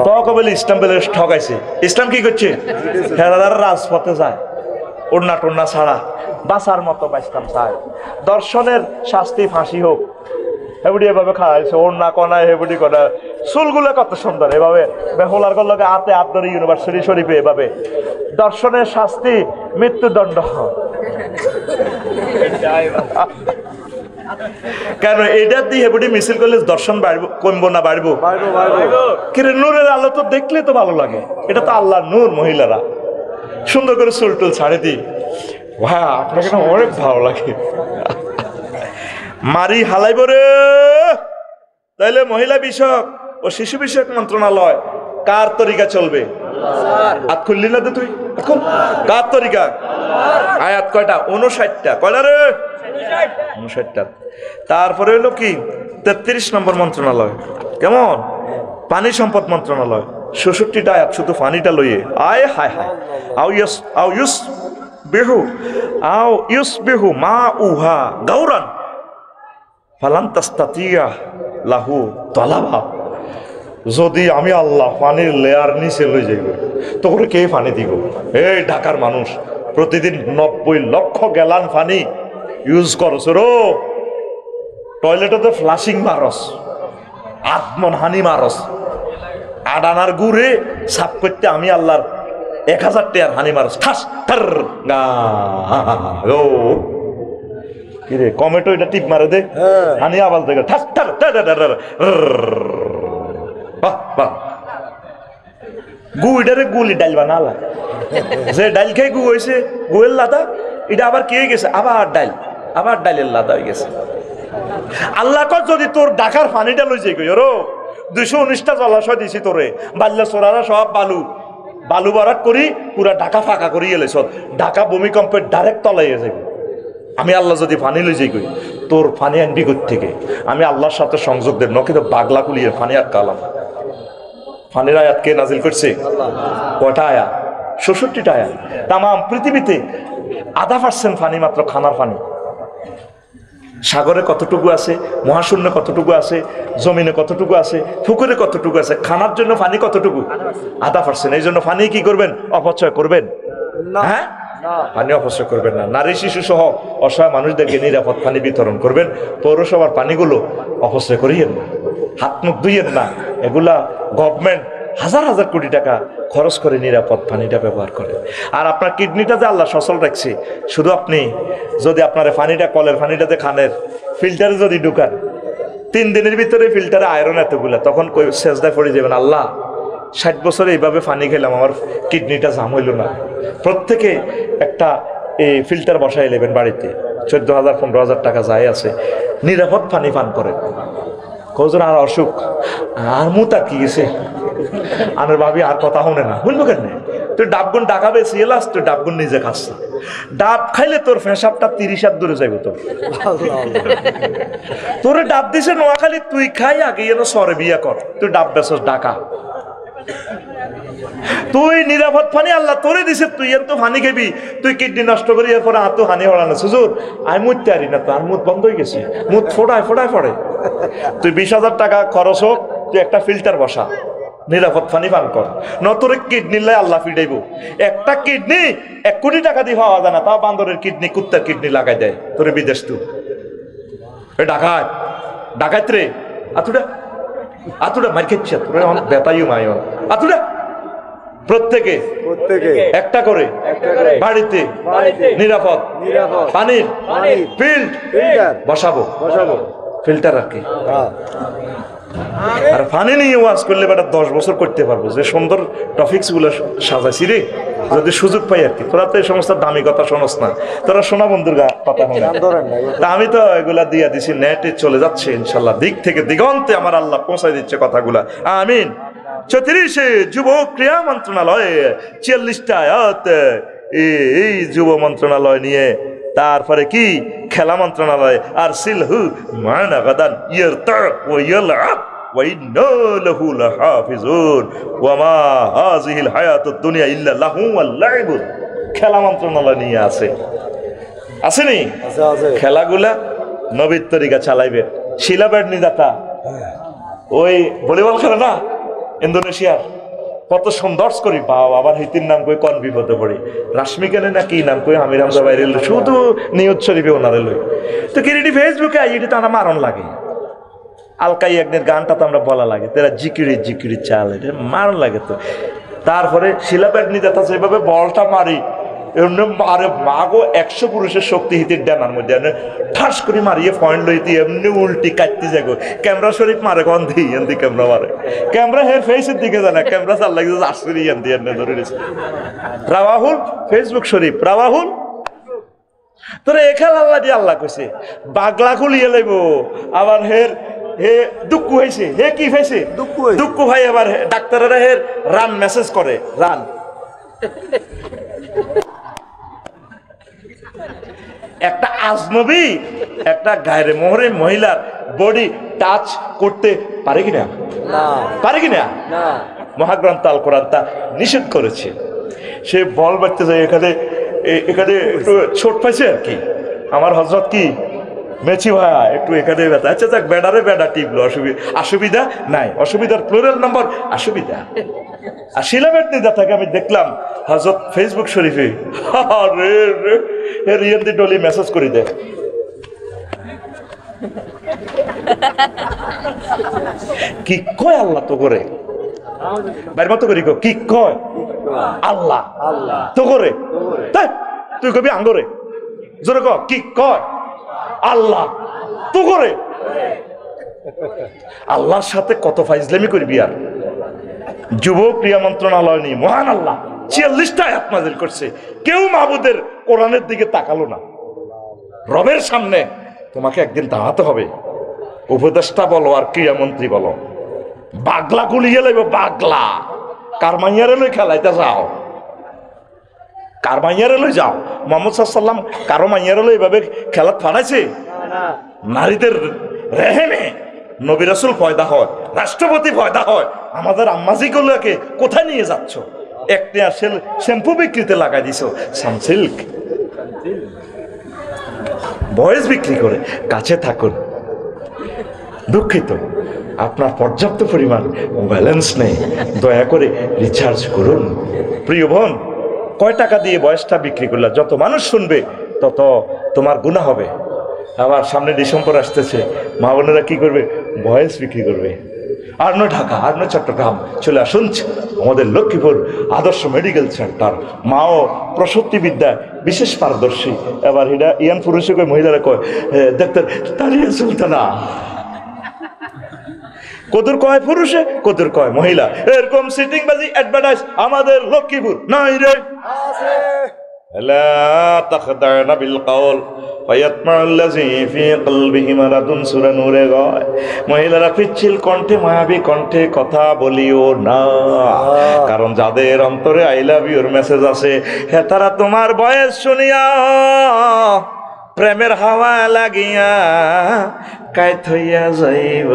তখন ইসলাম বলে ঠকাইছে। ইসলাম কি করছে? হেরাদার রাজপথে যায়, ওড়না টোড়না ছাড়া বাঁচার মতো বাঁচতাম চায়। দর্শনের শাস্তি ফাঁসি হোক, হেবুডি এভাবে খাওয়াইছে, ওড়না কনায় হেবুডি কনা, চুলগুলো কত সুন্দর, এভাবে বেহুলার গল্লকে হাতে হাত ধরে ইউনিভার্সিটি শরীফে এভাবে। দর্শনের শাস্তি মৃত্যুদণ্ড। কেন এটা দিয়ে হেবুডি মিছিল করলে দর্শন বাড়বো, কমবো না বাড়বো? কিরে নূরের আলো তো দেখলে তো ভালো লাগে, এটা তো আল্লাহর নূর। মহিলারা সুন্দর করে চুল টুল ছাড়ে দিই, ভাই আপনাকে না অনেক ভালো লাগে। মারি হালাইব রে। তাইলে মহিলা বিষয়ক ও শিশু বিষয়ক মন্ত্রণালয় কার তরিকা চলবে? হাত খুললি না তো তুই, কার তরিকা? আয়াত কয়টা? 59টা। কয়টা রে? 59টা। তারপরে হলো কি 33 নম্বর মন্ত্রণালয়, কেমন? পানি সম্পদ মন্ত্রণালয়, 66টা আয়াত শুধু পানিটা লইয়ে। আয় হায় হায়, আও ইউসবিহু মা উহা গাউরান ফালান তাস্তাতিয়া লাহু তালাবা। যদি আমি আল্লাহ পানির লেয়ার নিচে লই যাইব, তখন কে পানি দিব? এই ঢাকার মানুষ প্রতিদিন 90 লক্ষ গ্যালান পানি ইউজ করছ রো। টয়লেটে ফ্লাশিং মারস, আত্মন হানি মারস, আডানার গুড়ে সাফ করতে আমি আল্লাহর 1000 টাকার হানি মারস। ঠাস ঠার গা ও কিরে কমেটো এটা টিপ মারে দে, হানি আওয়াজ দেখে ঠাস ঠার। গু এটারে গুলি ডাইল বানালা, যে ডাইল খাই গু হয়েছে, গুয়ের লাদা, এটা আবার কে গেছে, আবার ডাইলের লাদা হয়ে গেছে। আল্লাহ কর যদি তোর ঢাকার পানিটা লই যাই গই রো, 219টা জলাশয় দিছি তোরে, বাল্য চোরারা সব বালু বারাট করি পুরা ঢাকা ফাঁকা করি এলে সব ঢাকা ভূমিকম্পের ডাইরেক্ট তলাইয়ে যাবে। আমি আল্লাহ যদি পানি লই যাই গই, তোর পানি আনবি কই থেকে? আমি আল্লাহর সাথে সংযোগ দেব না, কিন্তু বাগলা কুলিয়ে পানি আর কালাম। পানির আয়াত কে নাজিল করছে? কয়টা আয়াত? 66টা আয়াত। তাম পৃথিবীতে 0.5% পানি মাত্র খানার পানি। সাগরে কতটুকু আছে, মহাশূন্যে কতটুকু আছে, জমিনে কতটুকু আছে, পুকুরে কতটুকু আছে, খানার জন্য পানি কতটুকু? 0.5%। এই জন্য পানি কি করবেন? অপচয় করবেন? হ্যাঁ, পানি অপচয় করবেন না। নারী শিশু সহ অসহায় মানুষদেরকে নিরাপদ পানি বিতরণ করবেন। পৌরসভার পানিগুলো অপচয় করিয়েন না, হাত মুখ ধুইয়েন না। এগুলা গভর্নমেন্ট হাজার হাজার কোটি টাকা খরচ করে নিরাপদ পানিটা ব্যবহার করে। আর আপনার কিডনিটা যে আল্লাহ সচল রাখছে, শুধু আপনি যদি আপনার পানিটা কলের পানিটাতে খানের ফিল্টারে যদি ঢুকান, 3 দিনের ভিতরে ফিল্টারে আয়রন এতগুলা, তখন সেজদায় পড়ে যাবেন, আল্লাহ 60 বছরে এইভাবে পানি খেলাম, আমার কিডনিটা জাম হইল না। প্রত্যেকে একটা এই ফিল্টার বসাই নেবেন বাড়িতে, 14,000 15,000 টাকা যায় আছে, নিরাপদ পানি পান করে। কজন আর অসুখ আর মুতা কি গেছে, আনের ভাবি আর কথা শুনে না, বুঝবো কেন? তুই ডাবগুন ডাকাবে সিয়েলাস, তুই ডাবগুন নিজে খাস। ডাব খাইলে তোর ফেসাবটা 30 হাত দূরে যাইব। তোরে ডাব দিছে নোয়াখালী, তুই খাই আগে এনে সরে বিয়া কর, তুই ডাব বেসস ঢাকা। তুই নিরাপদ পানি আল্লাহ তোরে দিছে, তুই এর তো পানি খাবি, তুই কিডনি নষ্ট করি এরপরে আর তো হানি হড়ানো সুজুর আমি মুততে পারি না, তো আর মুত বন্ধ হয়ে গেছে, মুত ফোড়ায় পড়ে। তুই 20,000 টাকা খরচ হোক, তুই একটা ফিল্টার বসা, নিরাপদ পানি পান কর, নতরে কিডনি লাই আল্লাহ ফিডাইব। একটা কিডনি 1 কোটি টাকা দিয়ে পাওয়া যায় না, তাও বান্দরের কিডনি কুত্তার কিডনি লাগাই দেয় তোরে বিদেশ। তুই ডাকাত রে, আতুটা মার খেচ্ছে, তোরে আমার বেতাইও মায় আতুটা। প্রত্যেকে একটা করে বাড়িতে নিরাপদ পানির ফিল্টার বসাবো, ফিল্টার রাখি। আর পানি নিয়ে ওয়াজ করলে বেটা 10 বছর করতে পারবো, যে সুন্দর টপিকস গুলো সাজাইছি রে, যদি সুযোগ পাই আর কি। তোরা তো এই সমস্ত দামি কথা শোনস না, তোরা শোনা বন্ধুর কথা তা আমি তো এগুলা দিয়ে দিছি, নেটে চলে যাচ্ছে ইনশাল্লাহ, দিক থেকে দিগন্তে আমার আল্লাহ পৌঁছাই দিচ্ছে কথাগুলা। আমিন। 34 যুব ক্রীড়া মন্ত্রণালয়ে 40টা আয়াত, এই যুব মন্ত্রণালয় নিয়ে। তারপরে কি খেলা মন্ত্রণালয়, আর সিলহু মানা গাদান ইয়ারতা ওয়া ইয়ালআব ওয়া ইন্না লাহু লাহাফিজুন ওয়া মা হাযিহিল হায়াতুদ দুনিয়া ইল্লা লাহু ওয়াল লাইব। খেলা মন্ত্রণালয় নিয়ে আসেনি খেলাগুলা নবীর তরিকা চালাইবে। শিলাবের নিদাতা ওই ভলিবল খেলে না ইন্দোনেশিয়ার, কত সুন্দর করি পাও, আবার হিতির নাম কই কোন বিপদে পড়ি, রাশমিকানে না কি নাম কই আমির হামজা বাইরে শুধু নিউজ শরীফে ওনারে লই। তো কিরিটি ফেসবুকে আইডি তো আমার মারণ লাগে, আলকাই একদিন গানটা তো আমরা বলা লাগে, তেরা জিকিরি চাল, এটা মারণ লাগে। তো তারপরে শিলাপেট নিতে যেভাবে বলটা মারি, এমনি মারে মাগো 100 পুরুষের শক্তি হিতির ডানার মধ্যে ঠাস করে মারিয়ে পয়েন্ট লইতে এমনি উল্টি কাটতে যাগো। ক্যামেরা শরীফ মারে কন দিই এমনি ক্যামেরা মারে, ক্যামেরা হের ফেসের দিকে জানা, ক্যামেরা চাল লাগে আসরি এমনি এমনি ধরে নিছে। রাওয়াহুল ফেসবুক শরীফ রাওয়াহুল তোরা এখাল আল্লাহ দিয়ে আল্লাহ কইছে বাগলা খুলিয়ে লাইব। আবার হের হে দুঃখ হয়েছে, হে কি হয়েছে দুঃখ ভাই। আবার ডাক্তারেরা হের রান মেসেজ করে, রান একটা আজনবী একটা গায়ের মোহরে মহিলার বডি টাচ করতে পারে কিনা, পারে কিনা? মহাগ্রন্থ আল কোরআন তা নিষেধ করেছে। সে বল বাড়তে যায়, এখানে একটু ছোট পাইছে আর কি। আমার হযরত কি মেচি ভাইয়া একটু এখানে ব্যথা, আচ্ছা যাক বেডা টিপলো, অসুবিধা নাই, অসুবিধার প্লুরাল নাম্বার অসুবিধা। আর শিলাবেট নিদা থাকে আমি দেখলাম হযরত ফেসবুক শরীফে রিয়েন্দি ডলি মেসেজ করে দেয়, কি কয় আল্লাহ তো করে বাইর মতো করি কি কয় আল্লাহ তো করে, তাই তুই কবি আঙ্গরে জোরে ক কি কয় আল্লাহ তো করে। আল্লাহর সাথে কত ফাইজলামি করবি। আর যুব ক্রিয়া মন্ত্রণালয় নিয়ে মহান আল্লাহ 46টা আয়াত নাযিল করছে, কেউ মাহবুদের কোরআনের দিকে তাকালো না। রবের সামনে তোমাকে একদিন দাঁড়াতে হবে, উপদেষ্টা বলো আর ক্রীড়ামন্ত্রী বলো, বাগলা গুলিয়ে লাইব, বাগলা কার মাইয়ারে লই খেলাইতে যাও, কার মাইয়ারে লই যাও। মুহাম্মদ সাল্লাল্লাহু আলাইহি ওয়াসাল্লাম কারো মাইয়ারে লই এভাবে খেলাত ফাড়াইছে? নারীদের রেহেমে নবী রাসূল পয়দা হয়, রাষ্ট্রপতি পয়দা হয়, আমাদের আম্মাজিগুলোকে কোথায় নিয়ে যাচ্ছ? একটা শ্যাম্পু বিক্রিতে লাগাই দিছ, সানসিল্ক বয়েস বিক্রি করে। কাছে থাকুন, দুঃখিত আপনার পর্যাপ্ত পরিমাণ ব্যালেন্স নেই, দয়া করে রিচার্জ করুন। প্রিয় বোন, কয় টাকা দিয়ে বয়সটা বিক্রি করলা? যত মানুষ শুনবে তত তোমার গুনাহ হবে। আবার সামনে ডিসেম্বর আসতেছে, মা বোনেরা কি করবে? বয়স বিক্রি করবে। আর নয় ঢাকা, আর নয় চট্টগ্রাম, চলে আসুন আমাদের লক্ষ্মীপুর আদর্শ মেডিকেল সেন্টার। মাও প্রসূতি বিদ্যায় বিশেষ পারদর্শী। এবার এটা ইয়ান পুরুষে কয়, মহিলারা কয় ডাক্তার তারিয়া সুলতানা। কদর কয় পুরুষে, কদর কয় মহিলা। এরকম সিটিং বাজি অ্যাডভার্টাইজ আমাদের লক্ষ্মীপুর নাই রে? আছে। লা তাখদানা বিল কওল ফায়াতমাল্লাযী ফি কলবিহি মারাদুন, সূরা নূরে গায় মহিলারা পিচ্ছিল কণ্ঠে, মায়াবী কণ্ঠে কথা বলিও না, কারণ যাদের অন্তরে আই লাভ ইউর মেসেজ আছে, হে তারা তোমার বয়স শুনিয়া প্রেমের হাওয়া লাগিয়া কায়ত হইয়া যাইব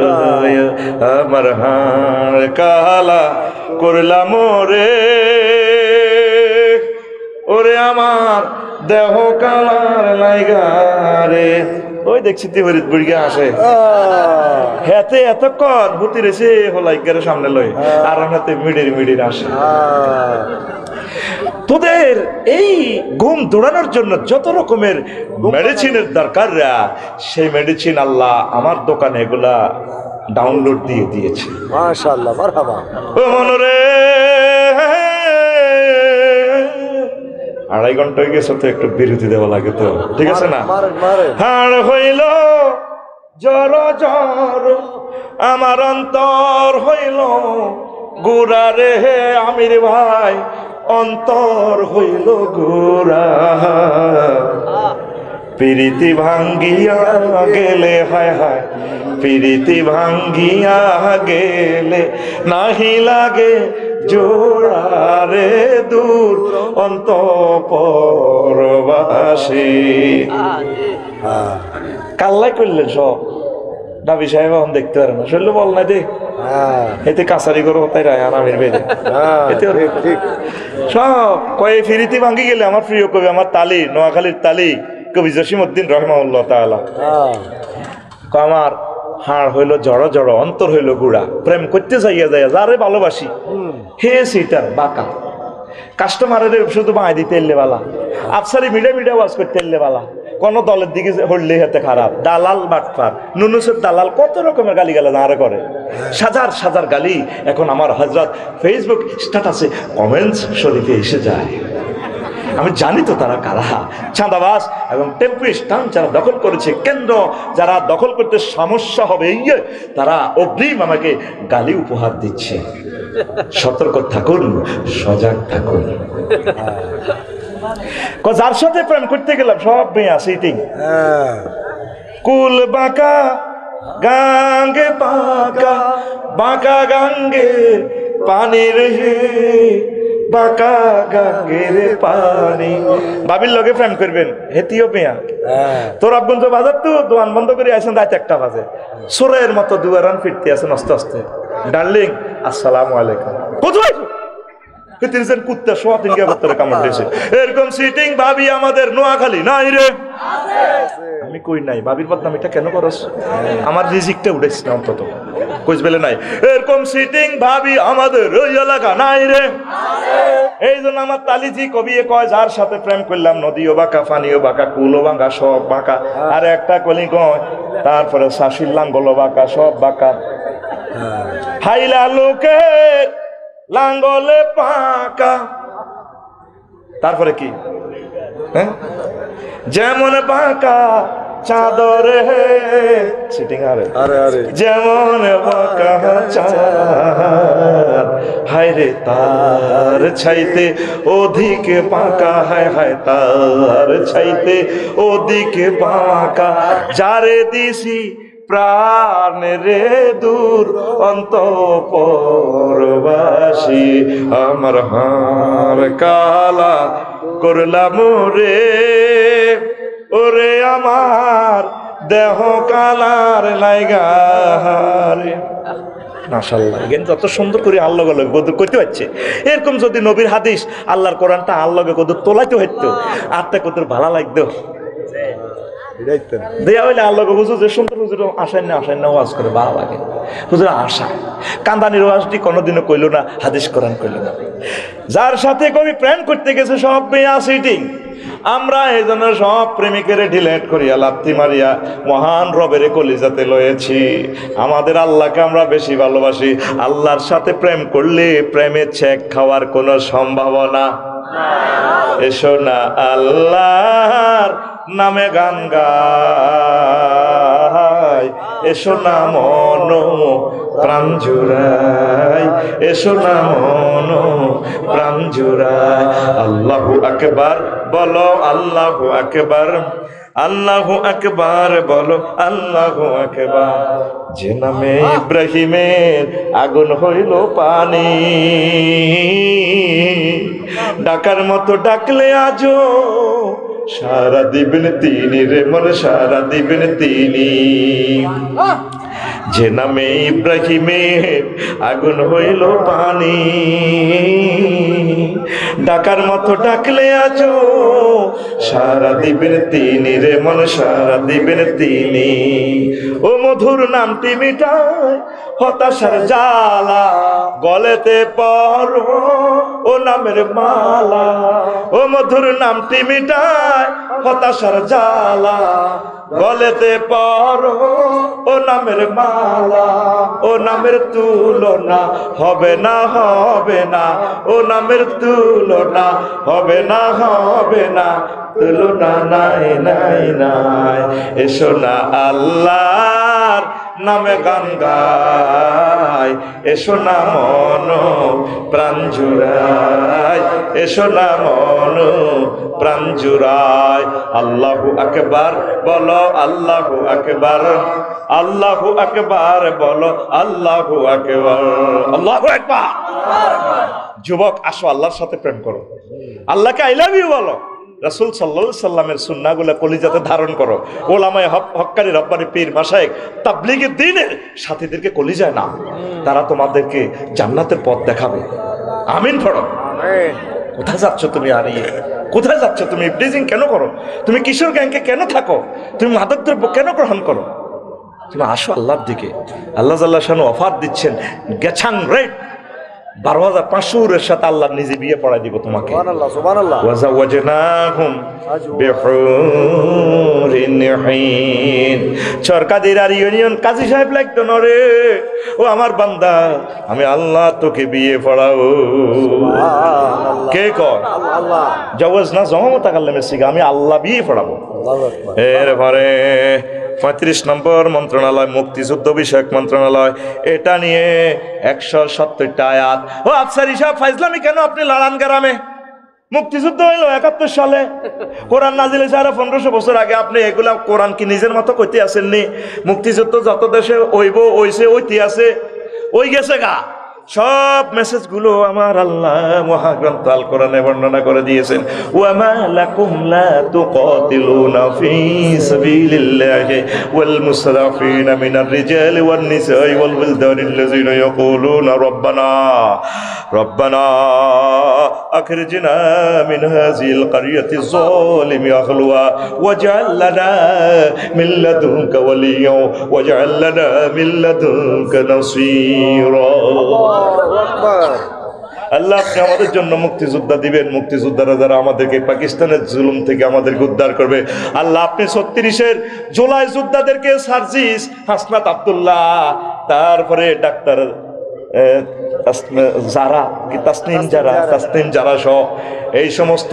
আমার হাড় কালা করলাম রে ওরে আমার দেহ কালার লাইগা রে ওই দেখছি তিহরিত বুড়িয়া আসে হেতে এতক্ষণ ভূতি রেছে হলাইকার সামনে লই আর হাতে মিডির আসে তোদের এই ঘুম দৌড়ানোর জন্য যত রকমের মেডিসিনের দরকার সেই মেডিসিন আল্লাহ আমার দোকানে এগুলা ডাউনলোড দিয়ে দিয়েছে মাশাআল্লাহ মারহাবা ও মনরে 2.5 ঘন্টা হয়ে গেছে তো একটু বিরতি দেওয়া লাগে তো ঠিক আছে না হাড় হইল জর জর আমার অন্তর হইল গুড়া রে আমির ভাই অন্তর হইল গুড়া প্রীতি ভাঙ্গিয়া গেলে হায় হায় প্রীতি ভাঙ্গিয়া গেলে নাহি লাগে জোড়া রে দূর অন্তঃপরবাসী কাল্লাই করলেন সব দাবি সাহেব এখন দেখতে পারে না শুনলে বল না দে এতে কাছারি করো তাই রায় আমির বেদে সব কয়ে ফিরিতি ভাঙ্গি গেলে আমার প্রিয় কবি আমার তালি নোয়াখালীর তালি কবি জসিমউদ্দিন রহমাউল্লাহ তাআলা আমার হাড় হইলো জড় জড় অন্তর হইলো গুড়া প্রেম করতে যাইয়া যায় যারে ভালোবাসি হে সিটার বাঁকা কাস্টমারের শুধু বাঁই দিতে এলে বালা আফসারি মিডিয়া ওয়াজ করতে এলে বালা কোন দলের দিকে হইলে হাতে খারাপ দালাল বাটপার নুনুসের দালাল কত রকমের গালি গালা আরে করে সাজার গালি এখন আমার হযরত ফেসবুক স্ট্যাটাসে কমেন্টস শরীফে এসে যায় আমি জানি তো তারা কারা চাঁদাবাজ এবং টেম্পু স্ট্যান্ড যারা দখল করেছে কেন্দ্র যারা দখল করতে সমস্যা হবে তারা অগ্রিম আমাকে গালি উপহার দিচ্ছে সতর্ক থাকুন সজাগ থাকুন যার সাথে প্রেম করতে গেলাম সব মেয়ে সিটিং কুল বাঁকা গাঙ্গে বাঁকা বাঁকা গাঙ্গে পানির হে বাঁকা গাঙ্গের পানি বাবির লগে প্রেম করবেন হেতিও পেয়া তোর আবগঞ্জ বাজার তো দোকান বন্ধ করে আসেন রাত 1টা বাজে সোরের মতো দুয়ারান ফিরতে আছেন আস্তে আস্তে ডার্লিং আসসালামু আলাইকুম কোথায় কুত্তা সোয়া 3 বছরে কামড় দিয়েছে এরকম সিটিং ভাবি আমাদের নোয়াখালী নাই রে আমি কই নাই ভাবির বদনাম এটা কেন করস আমার রিজিকটা উঠেছ না অন্তত কইস বেলে নাই এরকম সিটিং ভাবি আমাদের ওই এলাকা নাই রে এই জন্য আমার তালিজি কবি কয় যার সাথে প্রেম করলাম নদীও বাঁকা পানিও বাঁকা কুলও বাঁকা সব বাঁকা আর একটা কলি কয় তারপরে শাশির লাঙ্গলও বাঁকা সব বাঁকা হাইলা লোকের লাঙ্গলে পাকা তারপরে কি হ্যাঁ যেমন বাঁকা চাদরে সিটিং আরে যেমন বাঁকা চাঁদ হায় রে তার ছাইতে ওদিকে বাঁকা হায় হায় তার ছাইতে ওদিকে বাঁকা যারে দিছি প্রাণ রে দূর অন্তঃপরবাসী আমার হাড় কালা করলাম রে ওরে আমার দেহ কালার লাইগা রে মাশাআল্লাহ এখানে যত সুন্দর করে আল্লাহ গদর করতে পারছে এরকম যদি নবীর হাদিস আল্লাহর কোরআনটা আল্লাহকে গদর তোলাইতে হইতো আত্মা কত ভালো লাগতো দেয়া হইলে আল্লাহকে হুজুর যে সুন্দর হুজুর আসেন না ওয়াজ করে ভালো লাগে হুজুর আশা কান্দানির ওয়াজটি কোনোদিনও কইল না হাদিস কোরআন কইল না যার সাথে কবি প্রেম করতে গেছে সব মেয়া সিটিং আমরা এই জন্য সব প্রেমিকের ডিলেট করিয়া লাথি মারিয়া মহান রবের কলিজাতে লয়েছি আমাদের আল্লাহকে আমরা বেশি ভালোবাসি আল্লাহর সাথে প্রেম করলে প্রেমের চেক খাওয়ার কোনো সম্ভাবনা এসো না আল্লাহর নামে গান গাই এসো না মন প্রাণ জুড়াই এসো না মন প্রাণ জুড়াই আল্লাহু আকবার বলো আল্লাহু আকবার আল্লাহু আকবার বলো আল্লাহু আকবার যে নামে ইব্রাহিমের আগুন হইল পানি ডাকার মতো ডাকলে আজো সারা দিবেন তিনি রে মন সারা দিবেন তিনি যে নামে ইব্রাহিমের আগুন হইল পানি ডাকার মতো ডাকলে আছো সারা দিবেন তিনি রে মন সারা দিবেন তিনি ও মধুর নামটি মিটায় হতাশার জ্বালা গলেতে পরব ও নামের মালা ও মধুর নামটি মিটায় হতাশার জ্বালা গলেতে পরব ও নামের মালা ও নামের তুলনা হবে না হবে না ও নামের তুলনা হবে না হবে না তুলনা নাই নাই নাই এসো না আল্লাহর নামে গান গাই এসো না মন প্রাণ জুড়াই এসো না মন প্রাণ জুড়াই আল্লাহু আকবার বলো আল্লাহু আকবার আল্লাহু আকবার বলো আল্লাহু আকবার আল্লাহু আকবার যুবক আসো আল্লাহর সাথে প্রেম করো আল্লাহকে আই লাভ ইউ বলো রাসূল সাল্লাল্লাহু আলাইহি সাল্লামের সুন্নাহগুলো কলিজাতে ধারণ করো ওলামায়ে হক্কানি রব্বানি পীর মাশায়েখ তাবলীগের দ্বীনের সাথীদেরকে কলিজায় না তারা তোমাদেরকে জান্নাতের পথ দেখাবে আমিন পড়ো আমিন কোথায় যাচ্ছ তুমি হারিয়ে কোথায় যাচ্ছ তুমি ইবলিজিং কেন করো তুমি কিশোর গ্যাংকে কেন থাকো তুমি মাদক দ্রব্য কেন গ্রহণ করো তুমি আসো আল্লাহর দিকে আল্লাহ জাল্লাহ শানু অফার দিচ্ছেন গেছাং রেট 12,500 সাথে আল্লাহ নিজে বিয়ে পড়াই দিব তোমাকে সুবহানাল্লাহ সুবহানাল্লাহ ওয়াজাওয়াজনাহুম বিহুরিন হিন সরকারের ইউনিয়ন কাজী সাহেব লাগতো না রে ও আমার বান্দা আমি আল্লাহ তোকে বিয়ে পড়াবো সুবহানাল্লাহ কে কর আল্লাহ জাওয়াজনা জমামতা কাল্লামে সিগা আমি আল্লাহ বিয়ে পড়াবো আল্লাহু আকবার এরপরে 35 নম্বর মন্ত্রণালয় মুক্তিযুদ্ধ বিষয়ক মন্ত্রণালয় এটা নিয়ে 170টা আয়াত ও আফসারি সাহেব ফাইজলামি কেন আপনি লালান গ্রামে মুক্তিযুদ্ধ হইল 71 সালে কোরআন নাজিল হয়েছে আরো 1500 বছর আগে আপনি এগুলা কোরআন কি নিজের মতো কইতে আসেননি মুক্তিযুদ্ধ যত দেশে হইব হইছে ওইতে আছে ওই গেছে গা সব মেসেজগুলো আমার আল্লাহ মহাগ্রন্থ আল কোরআনে বর্ণনা করে দিয়েছেন ওয়ামা লাকুম লা তুকাতিলুনা ফি সাবিলিল্লাহি ওয়াল মুসরাফিনা মিনার রিজালি ওয়ান নিসাই ওয়াল ওয়িলদানিল্লাযিনা ইয়াকুলুনা রব্বানা রব্বানা আখরিজনা মিন হাযিল কারিয়াতি যালিমি আহলুহা ওয়াজআল লানা মিন লাদুনকা ওয়ালিয়্যা ওয়াজআল লানা মিন লাদুনকা নাসীরা আল্লাহ আপনি আমাদের জন্য মুক্তিযোদ্ধা দিবেন মুক্তিযোদ্ধারা যারা আমাদেরকে পাকিস্তানের জুলুম থেকে আমাদেরকে উদ্ধার করবে আল্লাহ আপনি 36 জুলাই যোদ্ধাদেরকে সার্জিস হাসনাত আব্দুল্লাহ তারপরে ডাক্তার যারা কি তাসনিম যারা সহ এই সমস্ত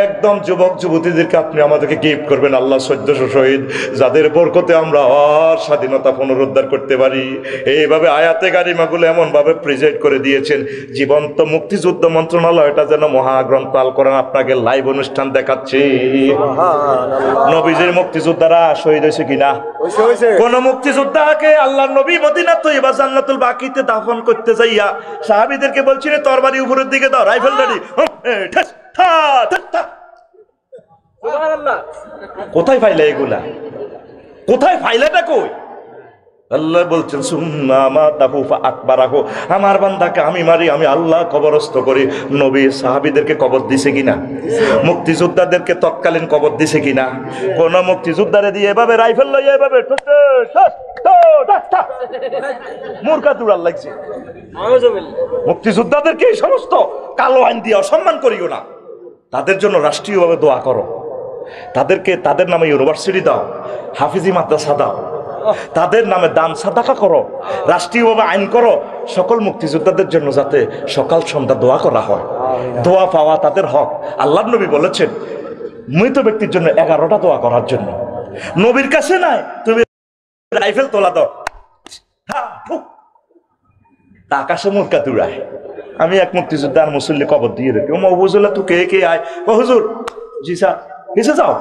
একদম যুবক যুবতীদেরকে আপনি আমাদেরকে গিফট করবেন আল্লাহ 1400 শহীদ যাদের বরকতে আমরা আর স্বাধীনতা পুনরুদ্ধার করতে পারি এইভাবে আয়াতে কারিমাগুলো এমন ভাবে প্রেজেন্ট করে দিয়েছেন জীবন্ত মুক্তিযুদ্ধ মন্ত্রণালয় এটা যেন মহাগ্রন্থ আল কোরআন আপনাকে লাইভ অনুষ্ঠান দেখাচ্ছে নবীজির মুক্তিযোদ্ধারা শহীদ হয়েছে কিনা কোন মুক্তিযোদ্ধাকে আল্লাহর নবী মদিনা তৈয়বা জান্নাতুল বাকিতে দাফন করতে যাইয়া সাহাবীদেরকে বলছিলেন তরবারি উপরের দিকে দাও রাইফেল রেডি কোথায় ফাইলে এগুলা কোথায় ফাইলেটা কই আল্লাহ বলছেন আমার বান্দাকে আমি মারি আমি আল্লাহ কবরস্থ করি নবী সাহাবীদেরকে কবর দিছে কিনা মুক্তিযোদ্ধাদেরকে তৎকালীন কবর দিছে কিনা কোন মুক্তিযোদ্ধারে দিয়ে এভাবে রাইফেল লইয়া এভাবে মূর্খা তুড়াল লাগছে মুক্তিযোদ্ধাদেরকে এই সমস্ত কালো আইন দিয়ে অসম্মান করিও না তাদের জন্য রাষ্ট্রীয়ভাবে দোয়া করো তাদেরকে তাদের নামে ইউনিভার্সিটি দাও হাফিজি মাদ্রাসা দাও তাদের নামে দান সাদাকা করো রাষ্ট্রীয়ভাবে আইন করো সকল মুক্তিযোদ্ধাদের জন্য যাতে সকাল সন্ধ্যা দোয়া করা হয় দোয়া পাওয়া তাদের হক আল্লাহর নবী বলেছেন মৃত ব্যক্তির জন্য 11টা দোয়া করার জন্য নবীর কাছে নাই তুমি রাইফেল তোলা দাও আকাশে মুরকা তুড়ায় আমি এক মুক্তিযোদ্ধা আর মুসল্লি কবর দিয়ে রেখে ও হুজুল্লাহ তু কে আয় ও হুজুর জি স্যার কিসে যাও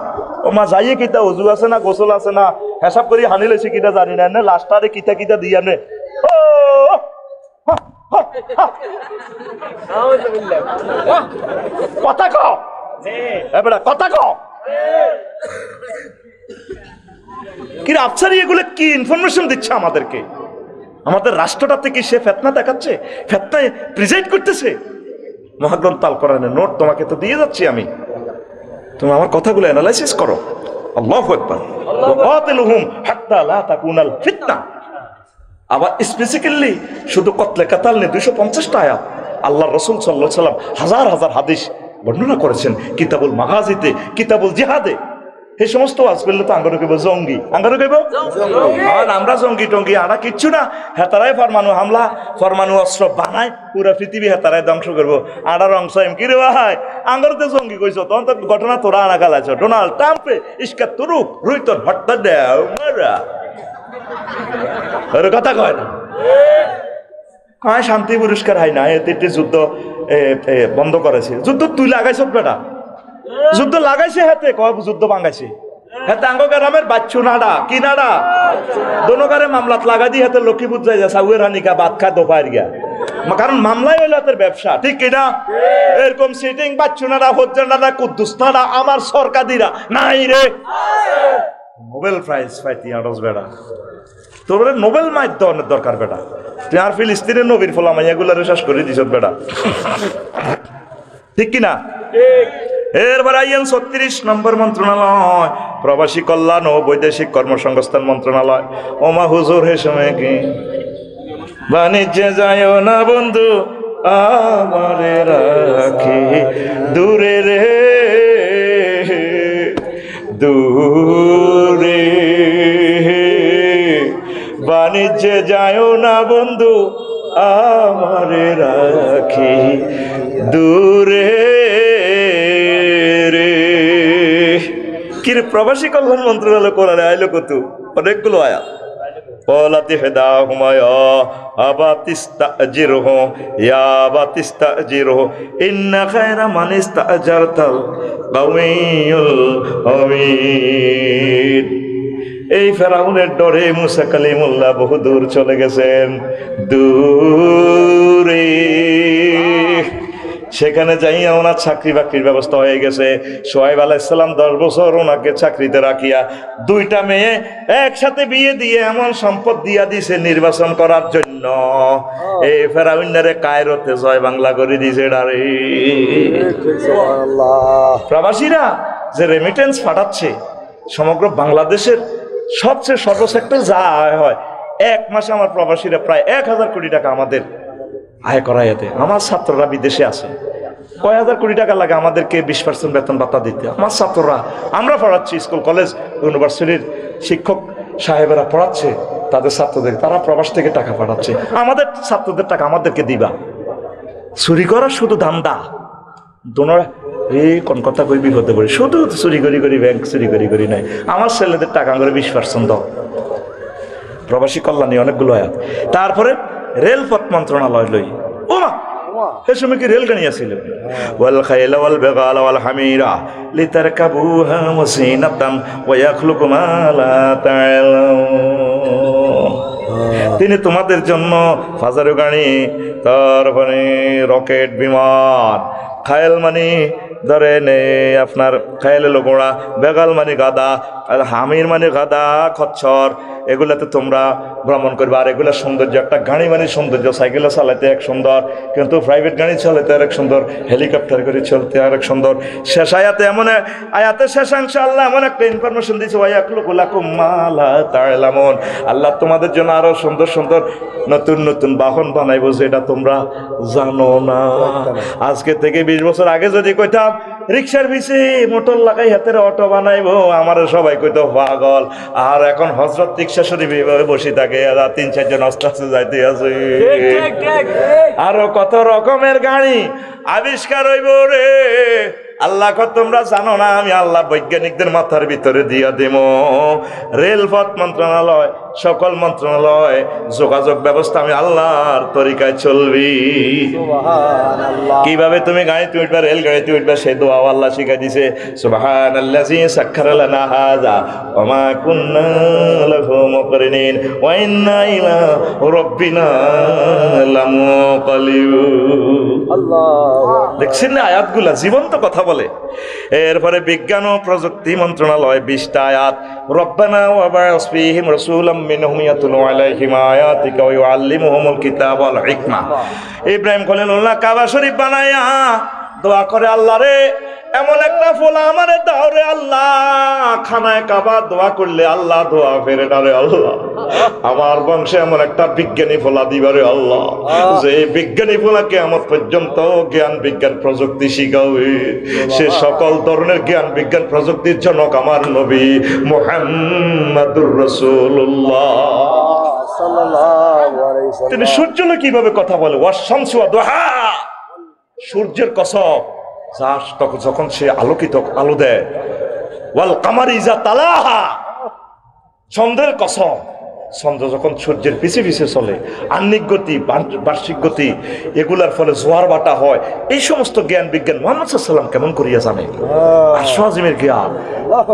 ও মা যাইয়ে কিতা উজু আছে না গোসল আছে না হিসাব করি হানি লেছে কিটা জানি না না লাস্টারে কিতা কিতা দিয়া নে ও কথা কও এবারে কথা কও কি আফসারি এগুলো কি ইনফরমেশন দিচ্ছে আমাদেরকে? আমাদের রাষ্ট্রটা থেকে সে ফেতনা দেখাচ্ছে, ফেতনায় প্রেজেন্ট করতেছে। মহাগ্রন্থ আল কোরআনের নোট তোমাকে তো দিয়ে যাচ্ছি আমি, তুমি আমার কথাগুলো অ্যানালাইসিস করো। আল্লাহু আকবার। ওয়াকাতিলুহুম হাত্তা লা তাকুনাল ফিতনা। আবার স্পেসিফিক্যালি শুধু কতলে কাতাল নেই, 250টা আয়াত আল্লাহর রাসূল সাল্লাল্লাহু আলাইহি ওয়াসাল্লাম হাজার হাজার হাদিস বর্ণনা করেছেন কিতাবুল মাগাজিতে, কিতাবুল জিহাদে। এই সমস্ত ওয়াজ করলে তো আঙ্গারও কেবল জঙ্গি, আঙ্গারও কেবল আর আমরা জঙ্গি টঙ্গি আরা কিচ্ছু না। হেতারাই ফরমানু হামলা, ফরমানু অস্ত্র বানায়, পুরা পৃথিবী হেতারাই ধ্বংস করবো। আড়ার অংশ এম কি রে ভাই, আঙ্গারতে জঙ্গি কইছো, তখন তো ঘটনা তোরা আনা গালাছ। ডোনাল্ড ট্রাম্পে ইস্কা তুরুক রুইতর হট্টা দেও মারা, ওর কথা কয় না। কয় শান্তি পুরস্কার হয় না, এতে যুদ্ধ বন্ধ করেছে। যুদ্ধ তুই লাগাইছ বেটা, যুদ্ধ লাগাইছে হাতে, কয় যুদ্ধ ভাঙাইছে হাতে। আঙ্গ গ্রামের বাচ্চু নাডা কি নাডা দোনোগারে মামলাত লাগা দিয়ে হাতে লক্ষ্মীপুর যাই যা সাউয়ের হানিকা বাদ খা দোপার গিয়া, কারণ মামলাই হইলো হাতের ব্যবসা, ঠিক কিনা? এরকম সিটিং বাচ্চু নাডা হজ্জার নাডা কুদ্দুস নাডা আমার সরকারিরা নাই রে। নোবেল প্রাইজ পাইতি আরস বেড়া, তোর নোবেল মাইর দেওয়ার দরকার বেটা। তুই আর ফিলিস্তিনের নবীর ফলাম এগুলারে শেষ করে দিস বেটা, ঠিক কিনা? এরপরে আইন 36 নম্বর মন্ত্রণালয়, প্রবাসী কল্যাণ ও বৈদেশিক কর্মসংস্থান মন্ত্রণালয়। ওমা হুজুর হে সময় কি বাণিজ্যে যায় না বন্ধু আমারে রাখি দূরে রে দূরে, বাণিজ্যে যায় না বন্ধু আমারে রাখি দূরে রে। কিরে প্রবাসী কল্যাণ মন্ত্রণালয় কোরআনে আইলো কত অনেকগুলো আয়াত। قالت إحداهما يا أبت استأجره يا أبت استأجره إن خير من استأجرت القوي الأمين। এই ফেরাউনের ডরে মুসা কালিমুল্লাহ বহু দূর চলে গেছেন, দূরে। সেখানে যাইয়া ওনার চাকরি বাকরির ব্যবস্থা হয়ে গেছে। সোহাইব আলাইহিস সালাম 10 বছর ওনাকে চাকরিতে রাখিয়া 2টা মেয়ে একসাথে বিয়ে দিয়ে এমন সম্পদ দিয়া দিছে নির্বাচন করার জন্য। এই ফেরাউনরে কায়রোতে জয় বাংলা করে দিয়েছে ডারে। প্রবাসীরা যে রেমিটেন্স পাঠাচ্ছে সমগ্র বাংলাদেশের সবচেয়ে সর্বসেক্টর যা আয় হয়, 1 মাসে আমার প্রবাসীরা প্রায় 1000 কোটি টাকা আমাদের আয় করায়। এতে আমার ছাত্ররা বিদেশে আছে, কয় হাজার কোটি টাকা লাগে আমাদেরকে 20% বেতন ভাতা দিতে। আমার ছাত্ররা, আমরা পড়াচ্ছি, স্কুল কলেজ ইউনিভার্সিটির শিক্ষক সাহেবেরা পড়াচ্ছে তাদের ছাত্রদের, তারা প্রবাস থেকে টাকা পাঠাচ্ছে। আমাদের ছাত্রদের টাকা আমাদেরকে দিবা। চুরি করা শুধু ধান্দা, দোনোরা কোন কথা কই বিপদে পড়ি, শুধু চুরি করি ব্যাংক চুরি করি নাই। আমার ছেলেদের টাকা করে 20% দাও। প্রবাসী কল্যাণী অনেকগুলো আয়াত। তারপরে রেলপথ মন্ত্রণালয় লই, ওমা সে সময় কি রেলগাড়ি আছিল? ওয়াল খাইলা ওয়াল বিগালা ওয়াল হামিরা লিতারকাবুহা ওয়াসিনাতান ওয়া ইয়াখলুকু মা লা তা'লামুন। তিনি তোমাদের জন্য ফাজারু গাড়ি, তারপরে রকেট বিমান, খায়েল মানে ধরেন আপনার খায়েল ঘোড়া, বেগাল মানে গাদা, আর হামির মানে গাদা খচ্চর, এগুলাতে তোমরা ভ্রমণ করবে। আর এগুলা সৌন্দর্য, একটা গাড়ি মানে সৌন্দর্য, সাইকেলে চালাতে এক সুন্দর, কিন্তু প্রাইভেট গাড়ি চালাতে আরেক সুন্দর, হেলিকপ্টার করে চলতে আরেক সুন্দর। শেষ আয়াতে এমন আয়াতের শেষাংশ আল্লাহ এমন একটা ইনফরমেশন দিয়েছে, আল্লাহ তোমাদের জন্য আরো সুন্দর সুন্দর নতুন নতুন বাহন বানাইবো যেটা তোমরা জানো না। আজকে থেকে 20 বছর আগে যদি কইতাম রিক্সার পিছে মোটর লাগাই হাতের অটো বানাইবো, আমার সবাই কইতো পাগল। আর এখন হযরত রিক্সা শরীফ এইভাবে বসে থাকে, আর 3-4 জন আস্তে আস্তে যাইতে আছে। আরো কত রকমের গাড়ি আবিষ্কার হইব রে। আল্লাহ তোমরা জানো না, আমি আল্লাহ বৈজ্ঞানিকদের মাথার ভিতরে দিয়া দেব। রেলপথ মন্ত্রণালয়, সকল মন্ত্রণালয়, যোগাযোগ ব্যবস্থা আমি আল্লাহর তরিকায় চলবি। কিভাবে তুমি গাড়িতে উঠবা, রেল গাড়িতে উঠবা, সেই দোয়া আল্লাহ শিখাই দিছে। সুবহানাল্লাযী সাখখারা লানা হাযা ওয়া মা কুন্না লাহু মুকরিনিন ওয়া ইন্না ইলা রাব্বিনা লামুনকালিবুন। দেখছেন না আয়াতগুলা জীবন্ত কথা বলে। এরপরে বিজ্ঞান ও প্রযুক্তি মন্ত্রণালয় 20টা আয়াত, রব্বানা ওয়া বা'আস ফীহিম রাসূলাম মিনহুম ইয়াতলু আলাইহিম আয়াতিকা ওয়া ইউআল্লিমুহুমুল কিতাবা ওয়াল হিকমা। ইব্রাহিম খলিলুল্লাহ কাবা শরীফ বানায়া দোয়া করে, আল্লাহ রে এমন একটা ফোলা আমারে দাও রে আল্লাহ। খানায় কাবা দোয়া করলে আল্লাহ দোয়া ফেরে না রে আল্লাহ। আমার বংশে এমন একটা বিজ্ঞানী ফোলা দিবা রে আল্লাহ, যে বিজ্ঞানী ফোলা কিয়ামত পর্যন্ত জ্ঞান বিজ্ঞান প্রযুক্তি শিখাবে। সে সকল ধরনের জ্ঞান বিজ্ঞান প্রযুক্তির জনক আমার নবী মুহাম্মাদুর রাসূলুল্লাহ। তিনি সূর্য কিভাবে কথা বলে, ওয়াশ-শামসু ওয়া দুহা, সূর্যের কসম যখন সে আলোকিত আলো দেয়, ওয়াল কামারি ইজা তালাহা, চন্দ্রের কসম চন্দ্র যখন সূর্যের পিছে পিছে চলে, আহ্নিক গতি বার্ষিক গতি এগুলার ফলে জোয়ার বাটা হয়। এই সমস্ত জ্ঞান বিজ্ঞান মুহাম্মদ সাল্লাল্লাহু আলাইহি ওয়াসাল্লাম কেমন করিয়া জানে? আশ্বাজিমের জ্ঞান,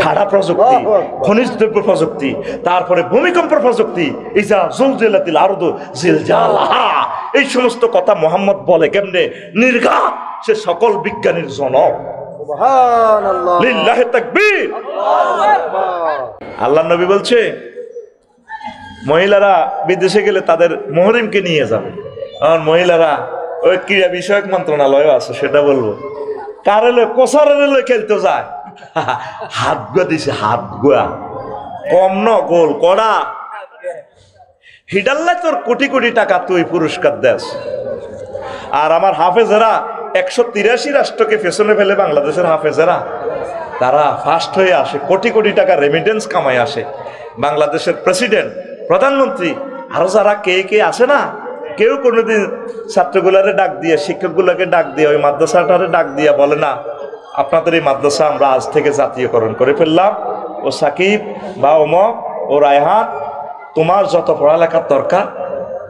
ঠাড়া প্রযুক্তি, খনিজ দ্রব্য প্রযুক্তি, তারপরে ভূমিকম্প প্রযুক্তি, ইজা জুলজিলাতিল আরদু জিলজালাহা, এই সমস্ত কথা মুহাম্মদ বলে কেমনে? নির্ঘাত সে সকল বিজ্ঞানীর জনক। সুবহানাল্লাহ, লিল্লাহি তাকবীর। আল্লাহর নবী বলছে মহিলারা বিদেশে গেলে তাদের মুহরিমকে নিয়ে যাবে। আর মহিলারা ওই ক্রীড়া বিষয়ক মন্ত্রণালয় আছে, সেটা বলবো, কারেলে কোসারেলে খেলতে যায়, হাত গুয়া দিছে, হাত গুয়া কম ন গোল কড়া হিডাল্লা, তোর কোটি কোটি টাকা তুই পুরস্কার দেস। আর আমার হাফেজেরা 183 রাষ্ট্রকে পেছনে ফেলে বাংলাদেশের হাফেজেরা তারা ফার্স্ট হয়ে আসে, কোটি কোটি টাকা রেমিটেন্স কামাই আসে। বাংলাদেশের প্রেসিডেন্ট, প্রধানমন্ত্রী, আরো যারা কে কে আসে না, কেউ কোনোদিন ছাত্রগুলারে ডাক দিয়ে, শিক্ষকগুলোকে ডাক দিয়ে, ওই মাদ্রাসাটারে ডাক দিয়ে বলে না, আপনাদের এই মাদ্রাসা আমরা আজ থেকে জাতীয়করণ করে ফেললাম, ও সাকিব বা ওমক ও রায়হান, তোমার যত পড়ালেখার দরকার,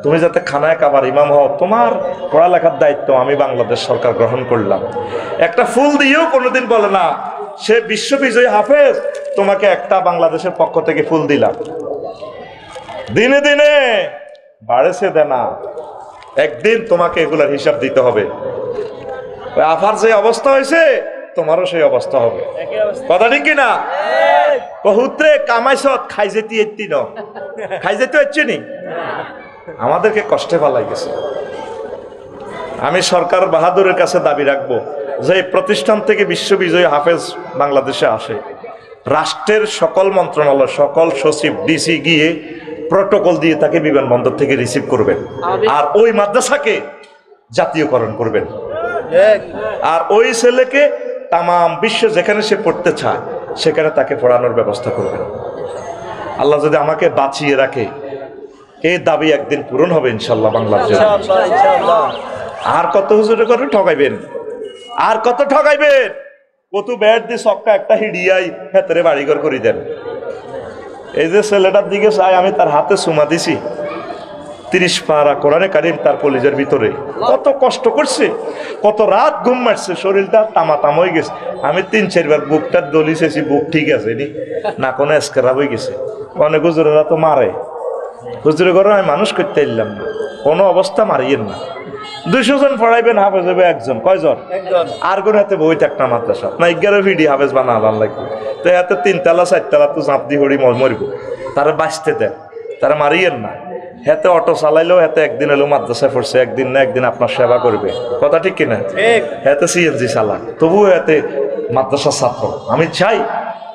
তুমি যাতে খানায় কাবার ইমাম হও, তোমার পড়ালেখার দায়িত্ব আমি বাংলাদেশ সরকার গ্রহণ করলাম। একটা ফুল দিয়েও কোনোদিন বলে না সে বিশ্ববিজয়ী হাফেজ, তোমাকে একটা বাংলাদেশের পক্ষ থেকে ফুল দিলাম। দিনে দিনে বাড়েছে দেনা, একদিন তোমাকে এগুলার হিসাব দিতে হবে। ওই আফার যে অবস্থা হয়েছে তোমারও সেই অবস্থা হবে, কথা ঠিক কিনা? বহুত্রে কামাইছ খাই যেতে এত্তি ন, খাই যেতে হচ্ছে নি, আমাদেরকে কষ্টে পালাই গেছে। আমি সরকার বাহাদুরের কাছে দাবি রাখবো যে প্রতিষ্ঠান থেকে বিশ্ববিজয়ী হাফেজ বাংলাদেশে আসে, রাষ্ট্রের সকল মন্ত্রণালয়, সকল সচিব, ডিসি গিয়ে প্রটোকল দিয়ে তাকে বিমানবন্দর থেকে রিসিভ করবেন, আর ওই মাদ্রাসাকে জাতীয়করণ করবেন, আর ওই ছেলেকে তামাম বিশ্বে যেখানে সে পড়তে চায় সেখানে তাকে পড়ানোর ব্যবস্থা করবেন। আল্লাহ যদি আমাকে বাঁচিয়ে রাখে, এই দাবি একদিন পূরণ হবে ইনশাল্লাহ বাংলার জন্য। আর কত হুজুরে করে ঠকাইবেন, আর কত ঠকাইবেন? কত ব্যাট দিয়ে সক্কা একটা হিডিয়াই ভেতরে বাড়িঘর করে দেন। এই যে ছেলেটার দিকে চাই, আমি তার হাতে চুমা দিছি, 30 পারা কোরআনে কারিম তার কলিজার ভিতরে, কত কষ্ট করছে, কত রাত ঘুম মারছে, শরীরটা তামাতাম হয়ে গেছে। আমি 3-4 বার বুকটা দলি চেয়েছি, বুক ঠিক আছে নি না, কোনো স্ক্রাব হয়ে গেছে। অনেক হুজুরেরা তো মারে, হুজুরের ঘরে আমি মানুষ করতে এলাম না, কোনো অবস্থা মারিয়েন না। 200 জন পড়াইবেন, হাফেজ হবে একজন, কয়জন? আর কোন হাতে বই থাকনা মাদ্রাসা না, 11 ভিডি হাফেজ বানালাম লাগবে, তো হাতে 3 তালা 4 তালা তো চাপ দিয়ে হরি মরব, তারা বাঁচতে দেন, তারা মারিয়েন না। হাতে অটো চালাইলেও হাতে একদিন এলো মাদ্রাসায় পড়ছে, একদিন না একদিন আপনার সেবা করবে, কথা ঠিক কিনা? হাতে সিএনজি চালাক, তবুও হাতে মাদ্রাসার ছাত্র। আমি চাই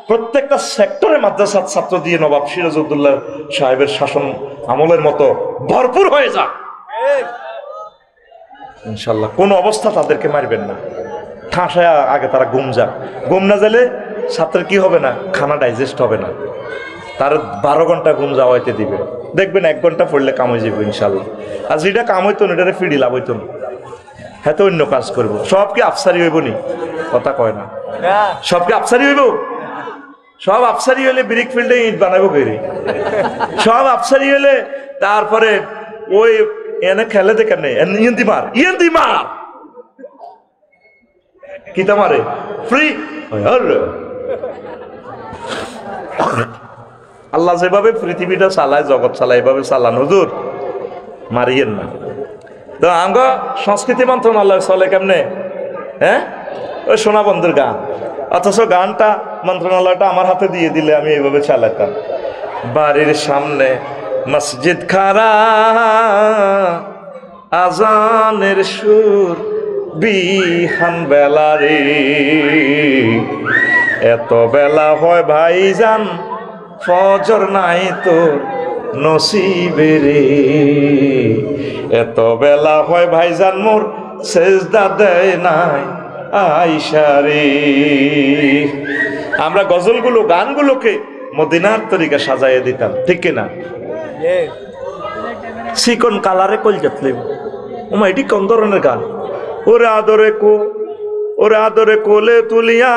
প্রত্যেকটা সেক্টরে মাদ্রাসার ছাত্র দিয়ে নবাব সিরাজউদ্দৌলা সাহেবের শাসন আমলের মতো ভরপুর হয়ে যাক ইনশাল্লাহ। কোন অবস্থা তাদেরকে মারবেন না, ঠাঁসায় আগে তারা ঘুম যাক। ঘুম না গেলে ছাত্রের কি হবে না, খানা ডাইজেস্ট হবে না। তার 12 ঘন্টা ঘুম যাওয়াইতে দিবে, দেখবেন 1 ঘন্টা পড়লে কাম হয়ে যাবে ইনশাল্লাহ। আর যেটা কাম হইতো না এটা ফিডি লাভ হইতো না, হ্যাঁ তো অন্য কাজ করবো। সব কি আফসারি হইব নি? কথা কয় না, সব কি আফসারি হইব? সব আফসারি হলে ব্রিক ফিল্ডে ইট বানাবো করি, সব আফসারি হলে তারপরে ওই এনে খেলে দেখেন ইয়েন্দি মার কিতা মারে ফ্রি। আল্লাহ যেভাবে পৃথিবীটা চালায়, জগৎ চালায়, এভাবে চালান হুজুর, মারিয়েন না। তো আমগো সংস্কৃতি মন্ত্রণালয় চলে কেমনে? হ্যাঁ, ওই সোনা বন্ধুর গান, অথচ গানটা মন্ত্রণালয়টা আমার হাতে দিয়ে দিলে আমি এইভাবে চালাতাম। বাড়ির সামনে মসজিদ খারা, আজানের সুর বিহান বেলা রে, এত বেলা হয় ভাইজান ফজর নাই তোর নসিবে রে, এত বেলা হয় ভাইজান মোর সেজদা দেয় নাই আইসা রে। আমরা গজলগুলো গানগুলোকে মদিনার তরিকা সাজাইয়ে দিতাম, ঠিক কিনা? চিকন কালারে কল যাতলে ওমা, এটি কোন ধরনের গান? ওরে আদরে কো, ওরে আদরে কোলে তুলিয়া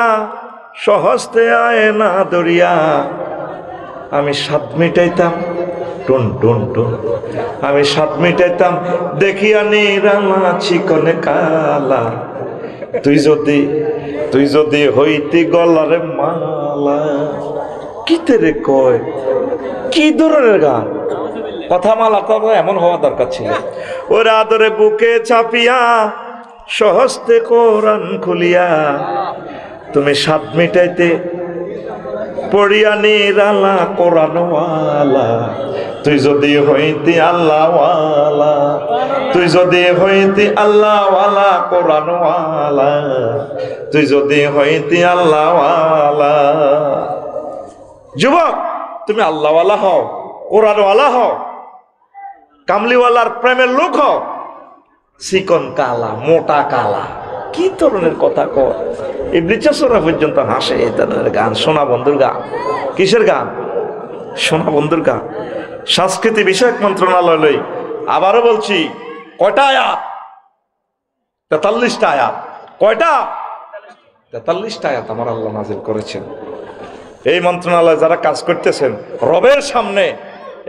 সহস্তে আয় না দরিয়া, আমি স্বাদ মিটাইতাম টুন টুন টুন, আমি স্বাদ মিটাইতাম দেখিয়া নিরালা চিকনে কালা, তুই যদি হইতি গলারে মালা। কি তেরে কয়, কি ধরনের গান? কথা মালা তো এমন হওয়া দরকার ছিল। ওরা আদরে বুকে চাপিয়া সহস্তে কোরআন খুলিয়া, তুমি স্বাদ মিটাইতে পড়িয়া নিরালা কোরআনওয়ালা, তুই যদি হইতি আল্লাহওয়ালা, তুই যদি হইতি আল্লাহওয়ালা কোরআনওয়ালা, তুই যদি হইতি আল্লাহওয়ালা। যুবক, তুমি আল্লাহওয়ালা হও, কোরআনওয়ালা হও, কামলিওয়ালার প্রেমের লোক হও। চিকন কালা, মোটা কালা, কি ধরনের কথা কর? ইবলিসরা পর্যন্ত হাসে এই ধরনের গান। সোনা বন্ধুর গান, কিসের গান? সোনা বন্ধুর গান। সংস্কৃতি বিষয়ক মন্ত্রণালয়, আবারও বলছি, কয়টা আয়াত? 43টা আয়াত। কয়টা? 43টা আয়াত আমার আল্লাহ নাজিল করেছেন। এই মন্ত্রণালয়ে যারা কাজ করতেছেন, রবের সামনে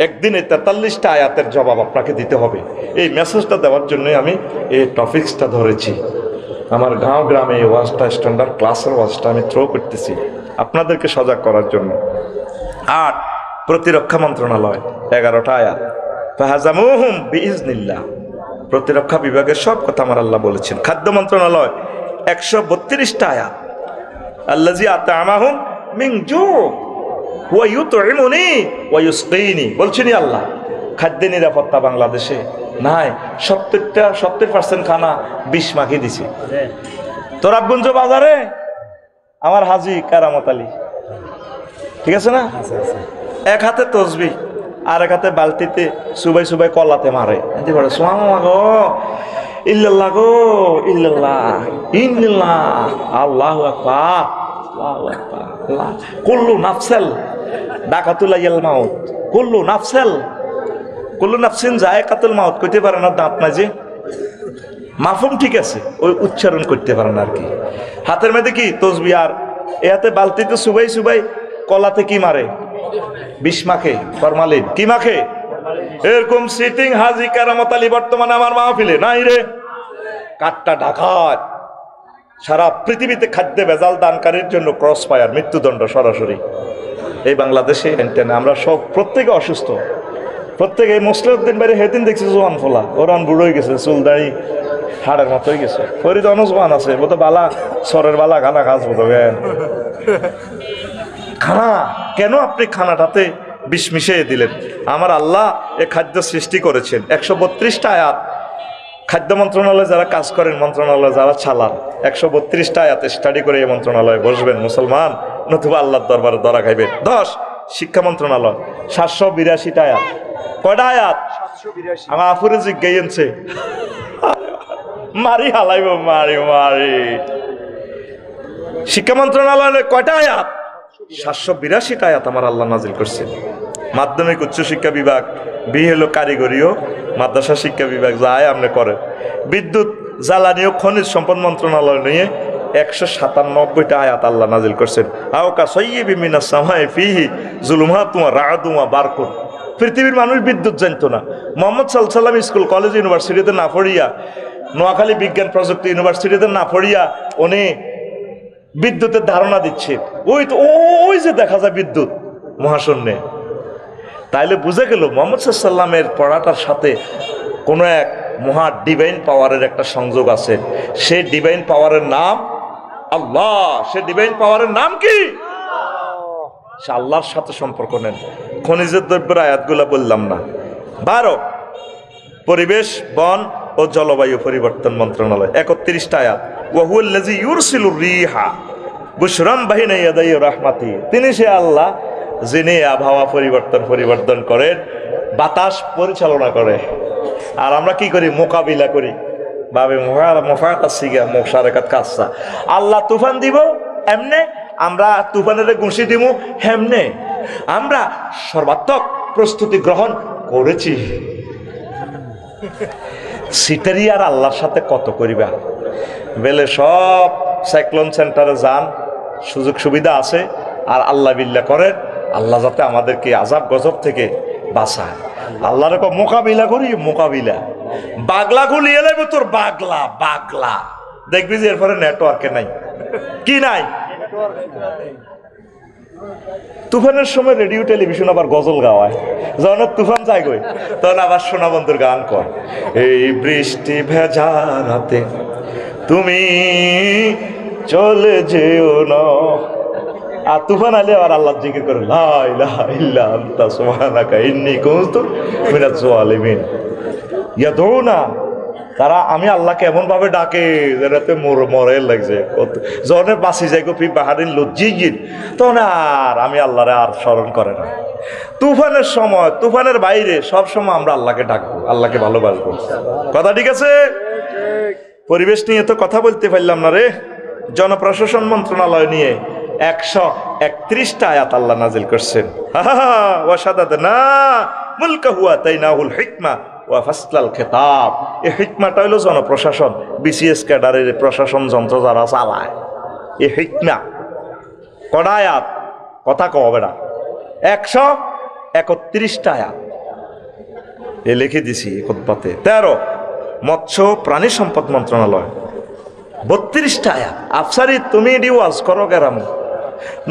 একদিনে 43টা আয়াতের জবাব আপনাকে দিতে হবে। এই মেসেজটা দেওয়ার জন্য আমি এই টপিকসটা ধরেছি। আমার গাঁও গ্রামে এই ওয়াজটা, স্ট্যান্ডার্ড ক্লাসের ওয়াজটা আমি থ্রো করতেছি আপনাদেরকে সজাগ করার জন্য। 8, প্রতিরক্ষা মন্ত্রণালয় 11টা আয়াত। ফাহাজামুহুম বিইজনিল্লাহ, প্রতিরক্ষা বিভাগের সব কথা আমার আল্লাহ বলেছেন। খাদ্য মন্ত্রণালয় 132টা আয়াত। আল্লাযী আত'আমাহুম মিন জু' ওয়া ইউত'ইমুনি ওয়া ইউসকিনি, বলছেনই আল্লাহ। খাদ্য নিরাপত্তা বাংলাদেশে নাই। 70% খানা বিষ মাখিয়ে দিছে। তোরাবগঞ্জ বাজারে আমার হাজি কারামত আলী, ঠিক আছে না, এক হাতে তসবিহ আর এক হাতে বালতিতে সুবাই সুবাই কলাতে মারে। ইল্লাল্লাহ গো ইল্লাল্লাহ, ইন্নাল্লাহ, আল্লাহু আকবার, আল্লাহু আকবার। কুল্লু নাফসাল দাকাতুল মাউত, কুল্লু নাফসিন যায়কাতুল মাউত কইতে পারে না, দাঁত নাই যে। মাফহুম ঠিক আছে, ওই উচ্চারণ করতে পারে না আর কি। হাতের মধ্যে কি তসবিহ, আর এ হাতে বালতিতে সুবাই সুবাই কলাতে কি মারে? বিষ মাখে, ফরমালিন। কি মাখে? এরকম সিটিং হাজি কারামত আলী বর্তমানে আমার মাহফিলে নাই রে। কাটটা ডাকাত। সারা পৃথিবীতে খাদ্য ভেজাল দানকারীর জন্য ক্রস ফায়ার, মৃত্যুদণ্ড সরাসরি। এই বাংলাদেশে আমরা সব প্রত্যেকে অসুস্থ। প্রত্যেকে মুসলিউদ্দিন বাইরে হেদিন দেখছি জোয়ান ফোলা, ওরান বুড়ো হয়ে গেছে, চুল দাড়ি হাড়ের মতো হয়ে গেছে। ফরিদ অনুজবান আছে, বোধ বালা সরের বালা খানা খাস বোধ খানা। কেন আপনি খানাটাতে বিষ মিশিয়ে দিলেন? আমার আল্লাহ এ খাদ্য সৃষ্টি করেছেন। 132টা আয়াত। খাদ্য মন্ত্রণালয়ে যারা কাজ করেন, মন্ত্রণালয়ে যারা চালান, 132টা আয়াতে স্টাডি করে এই মন্ত্রণালয়ে বসবেন মুসলমান, নতুবা আল্লাহর দরবারে ধরা খাইবেন। 10, শিক্ষা মন্ত্রণালয় 782টা আয়াত। কয়টা আয়াত? আমার আফুরে জিজ্ঞাইছে মারি হালাইব, মারি মারি। শিক্ষা মন্ত্রণালয়ে কয়টা আয়াত? 782টা আয়াত আমার আল্লাহ নাজিল করছেন। মাধ্যমিক উচ্চ শিক্ষা বিভাগ, বিহেলো কারিগরিও মাদ্রাসা শিক্ষা বিভাগ যায় আপনি করেন। বিদ্যুৎ জ্বালানি ও খনিজ সম্পদ মন্ত্রণালয় নিয়ে 197টা আয়াত আল্লাহ নাজিল করছেন। আওকা সাইয়্যিবিন মিনাস সামাই ফিহি যুলুমাতুন ওয়া রা'দুন ওয়া বারকুন। পৃথিবীর মানুষ বিদ্যুৎ জানতো না। মোহাম্মদ সাল্লাল্লাহু আলাইহি ওয়াসাল্লাম স্কুল কলেজ ইউনিভার্সিটিতে না পড়িয়া, নোয়াখালী বিজ্ঞান প্রযুক্তি ইউনিভার্সিটিতে না পড়িয়া উনি বিদ্যুতের ধারণা দিচ্ছে। ওই যে দেখা যায় বিদ্যুৎ মহাশূন্যে। তাইলে বুঝে গেল মোহাম্মদ সাল্লাল্লাহু আলাইহি ওয়াসাল্লামের পড়াটার সাথে কোনো এক মহা ডিভাইন পাওয়ারের একটা সংযোগ আছে। সেই ডিভাইন পাওয়ারের নাম আল্লাহ। সে ডিভাইন পাওয়ারের নাম কি? সে আল্লাহর সাথে সম্পর্ক নেন। খনিজের দ্রব্যের আয়াতগুলা বললাম না। 12 পরিবেশ বন ও জলবায়ু পরিবর্তন মন্ত্রণালয় 31টা আয়াত। ওয়া হুয়াল্লাযী ইউরসিলুর রিহা বুশরাম বাইনা ইয়াদাই রাহমাতি। তিনি সে আল্লাহ যিনি আবহাওয়া পরিবর্তন করেন, বাতাস পরিচালনা করে। আর আমরা কি করি? মোকাবিলা করি। বাবে আল্লাহ তুফান দিব এমনে, আমরা তুফানের ঘুষি দিব হেমনে। আমরা সর্বাত্মক প্রস্তুতি গ্রহণ করেছি। সিটারি আর আল্লাহর সাথে কত করিবা বেলে সব সাইক্লোন সেন্টারে যান, সুযোগ সুবিধা আছে। আর আল্লাহ বিল্লাহ করেন, আল্লাহ যাতে আমাদেরকে আযাব গজব থেকে বাঁচায়। আল্লাহর মোকাবিলা করি, মোকাবিলা। বাগলা গুলিয়ে লাগবে তোর, বাগলা বাগলা দেখবি যে এরপরে নেটওয়ার্কে নাই, কি নাই। তুফানের সময় রেডিও টেলিভিশন আবার গজল গাওয়ায়, যখন তুফান যায় গই তখন আবার সোনা বন্ধুর গান কর। এই বৃষ্টি ভেজা রাতে তুমি চলে যেও না। আর তুফান আলে আর আল্লাহ জিকির করে লা ইলাহা ইল্লা আনতা সুবহানাকা ইন্নী কুনতু মিনাজ জালিমিন। ইয়াদউনা, তারা আমি আল্লাহকে এমন ভাবে ডাকে যেটাতে মরে লাগছে। যখন বাঁচি যাই গো ফি বাহারিন লজ্জিগিন, তখন আর আমি আল্লাহরে আর স্মরণ করে না। তুফানের সময়, তুফানের বাইরে সব সময় আমরা আল্লাহকে ডাকবো, আল্লাহকে ভালোবাসবো। কথা ঠিক আছে? পরিবেশ নিয়ে তো কথা বলতে পারলাম না রে। জনপ্রশাসন মন্ত্রণালয় নিয়ে 131টা আয়াত আল্লাহ নাজিল করছেন। ওয়াশাদাদনা মুলকাহু আতাইনাহুল হিকমা ওয়া ফাসলাল খিতাব। এই হিকমাটা হলো জনপ্রশাসন, বিসিএস ক্যাডারের প্রশাসন যন্ত্র যারা চালায়। এই হিকমা কটা আয়াত? কথা কবে না, 131টা আয়াত এ লিখে দিছি খুতবাতে। 13 মৎস্য প্রাণী সম্পদ মন্ত্রণালয় 32টা আয়াত। আফসারি তুমি এটি ওয়াজ করো কেরাম?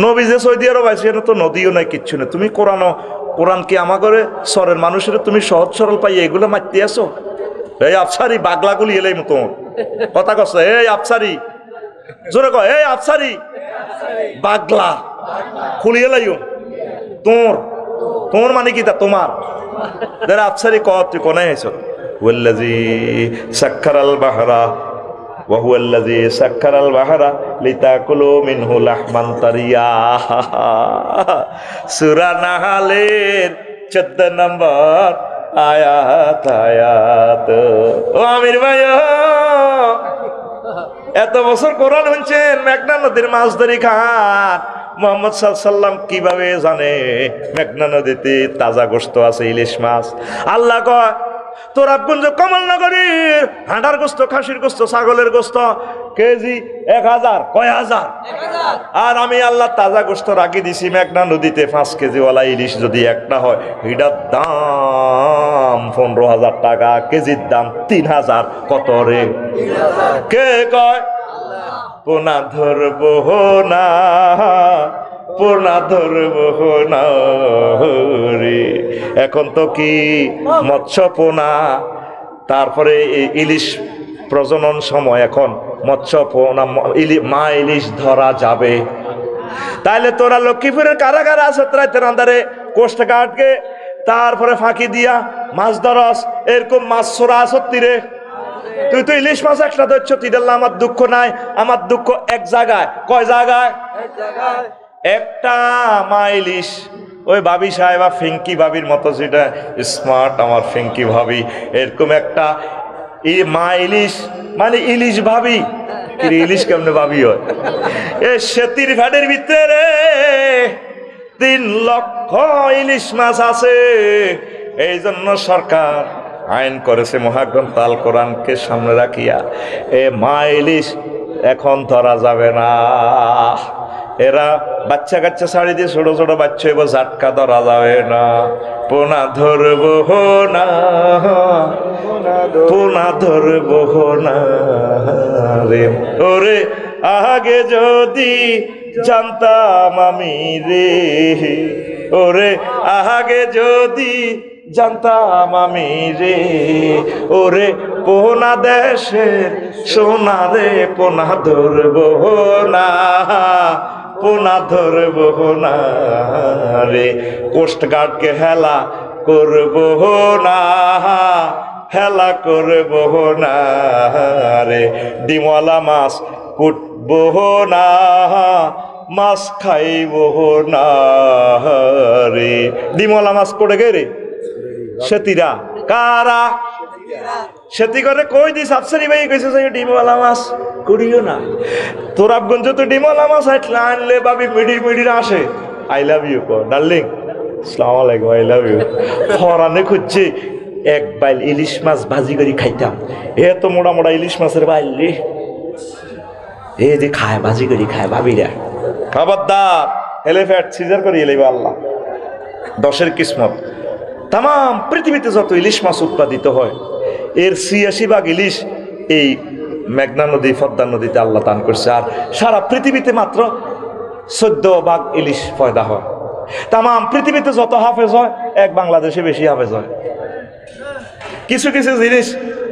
নবী যে সৌদি আরব আছে, এটা তো নদীও নাই, কিচ্ছু নেই। তুমি কোরআন কি আমাদের সরের মানুষের তুমি সহজ সরল পাই এগুলো মারতে আসো? এই আফসারি বাগলাগুলি এলাই মতো কথা কস। এই আফসারি জোরে কয়, এই আফসারি বাগলা খুলিয়ে লাইও। তোর মানে কি? তা তোমার আফসারি ক তুই কোনায় আইছ? ওয়াল্লাযী সাক্কারাল বাহরা ওয়া হুয়াল্লাযী সাক্কারাল বাহরা লিতাকুলু মিনহু লাহমান তারিয়া। সূরা নাহলের 14 নম্বর আয়াত। ও আমির ভাই, এত বছর কোরআন শুনছেন, মেঘনা নদীর মাছ ধরি খান। মুহাম্মদ সাল্লাল্লাহু আলাইহি ওয়াসাল্লাম কিভাবে জানে মেঘনা নদীতে তাজা গোশত আছে, ইলিশ মাছ? আল্লাহ কয় তোরাবগঞ্জ কমলনগরীর হাঁটার গোস্ত, খাসির গোস্ত, ছাগলের গোস্ত কেজি 1000। কয় হাজার? আর আমি আল্লাহ তাজা গোস্ত রাখি দিছি মেঘনা নদীতে 5 কেজিওয়ালা ইলিশ যদি একটা হয়, এটার দাম 15,000 টাকা, কেজির দাম 3,000। কত রে? কে কয়? পোনা ধরবো না, পোনা ধরবো না রে। এখন তো কি মৎস্য পোনা, তারপরে ইলিশ প্রজনন সময়, এখন মৎস্য পোনা মা ইলিশ ধরা যাবে। তাইলে তোরা লক্ষ্মীপুরের কারাগারে আছে, রাতের আন্ধারে কোষ্ঠ কাটকে তারপরে ফাঁকি দিয়া মাছ ধরস, এরকম মাছ ছোড়া সত্যি রে? তুই তো ইলিশ মাছ একটা ধরছ, তিদাল্লা আমার দুঃখ নাই। আমার দুঃখ এক জায়গায়। কয় জায়গায়? একটা মা ইলিশ, ওই ভাবি সাহেবা ফিঙ্কি ভাবির মতো, যেটা স্মার্ট আমার ফিঙ্কি ভাবি, এরকম একটা মা ইলিশ মানে ইলিশ ভাবি। ইলিশ কেমনে ভাবি হয়? এ সেতির ঘাটের ভিতরে 3 লক্ষ ইলিশ মাছ আছে। এই জন্য সরকার আইন করেছে, মহাগ্রন্থ আল কোরআনকে সামনে রাখিয়া এ মা ইলিশ এখন ধরা যাবে না। এরা বাচ্চা কাচ্চা ছাড়ি দিয়ে ছোট ছোট বাচ্চা এবার ঝাটকা ধরা যাবে না। পোনা ধরবো না, পোনা ধরবো না রে। ওরে আগে যদি জানতাম আমি রে, ওরে আগে যদি জানতাম আমি রে, ওরে পোনা দেশের সোনারে পোনা ধরবো না, পোনা ধরবো না রে, কোস্টগার্ডকে হেলা করবো না, হেলা করবো না রে, ডিমওয়ালা মাছ কুটবো না, মাছ খাইব না রে। ডিমওয়ালা মাছ পড়ে গে রে সেতিরা কারা সেতি করে কই দিস আফসারি ভাই কইছে যে ডিমওয়ালা মাছ করিও না। তোরাবগঞ্জ তো ডিমওয়ালা মাছ আনলে ভাবি মিডি মিডি আসে। আই লাভ ইউ কো ডার্লিং, আসসালামু আলাইকুম, আই লাভ ইউ। ফরানে খুঁজছে এক বাইল ইলিশ মাছ ভাজি করে খাইতাম, এ তো মোটা মোটা ইলিশ মাছের বাইল রে, এ যে খায় ভাজি করে খায় ভাবিরা। খবরদার এলিফ্যান্ট সিজার করে এলেই আল্লাহ দশের কিসমত। তাম পৃথিবীতে যত ইলিশ মাছ উৎপাদিত হয় এর ৮৬ ইলিশ এই মেঘনা নদী পদ্মা নদীতে আল্লাহ দান করছে, আর সারা পৃথিবীতে মাত্র ১৪ ইলিশ পয়দা হয়। তাম পৃথিবীতে যত হাফেজ হয় এক বাংলাদেশে বেশি হাফেজ হয়। কিছু কিছু জিনিস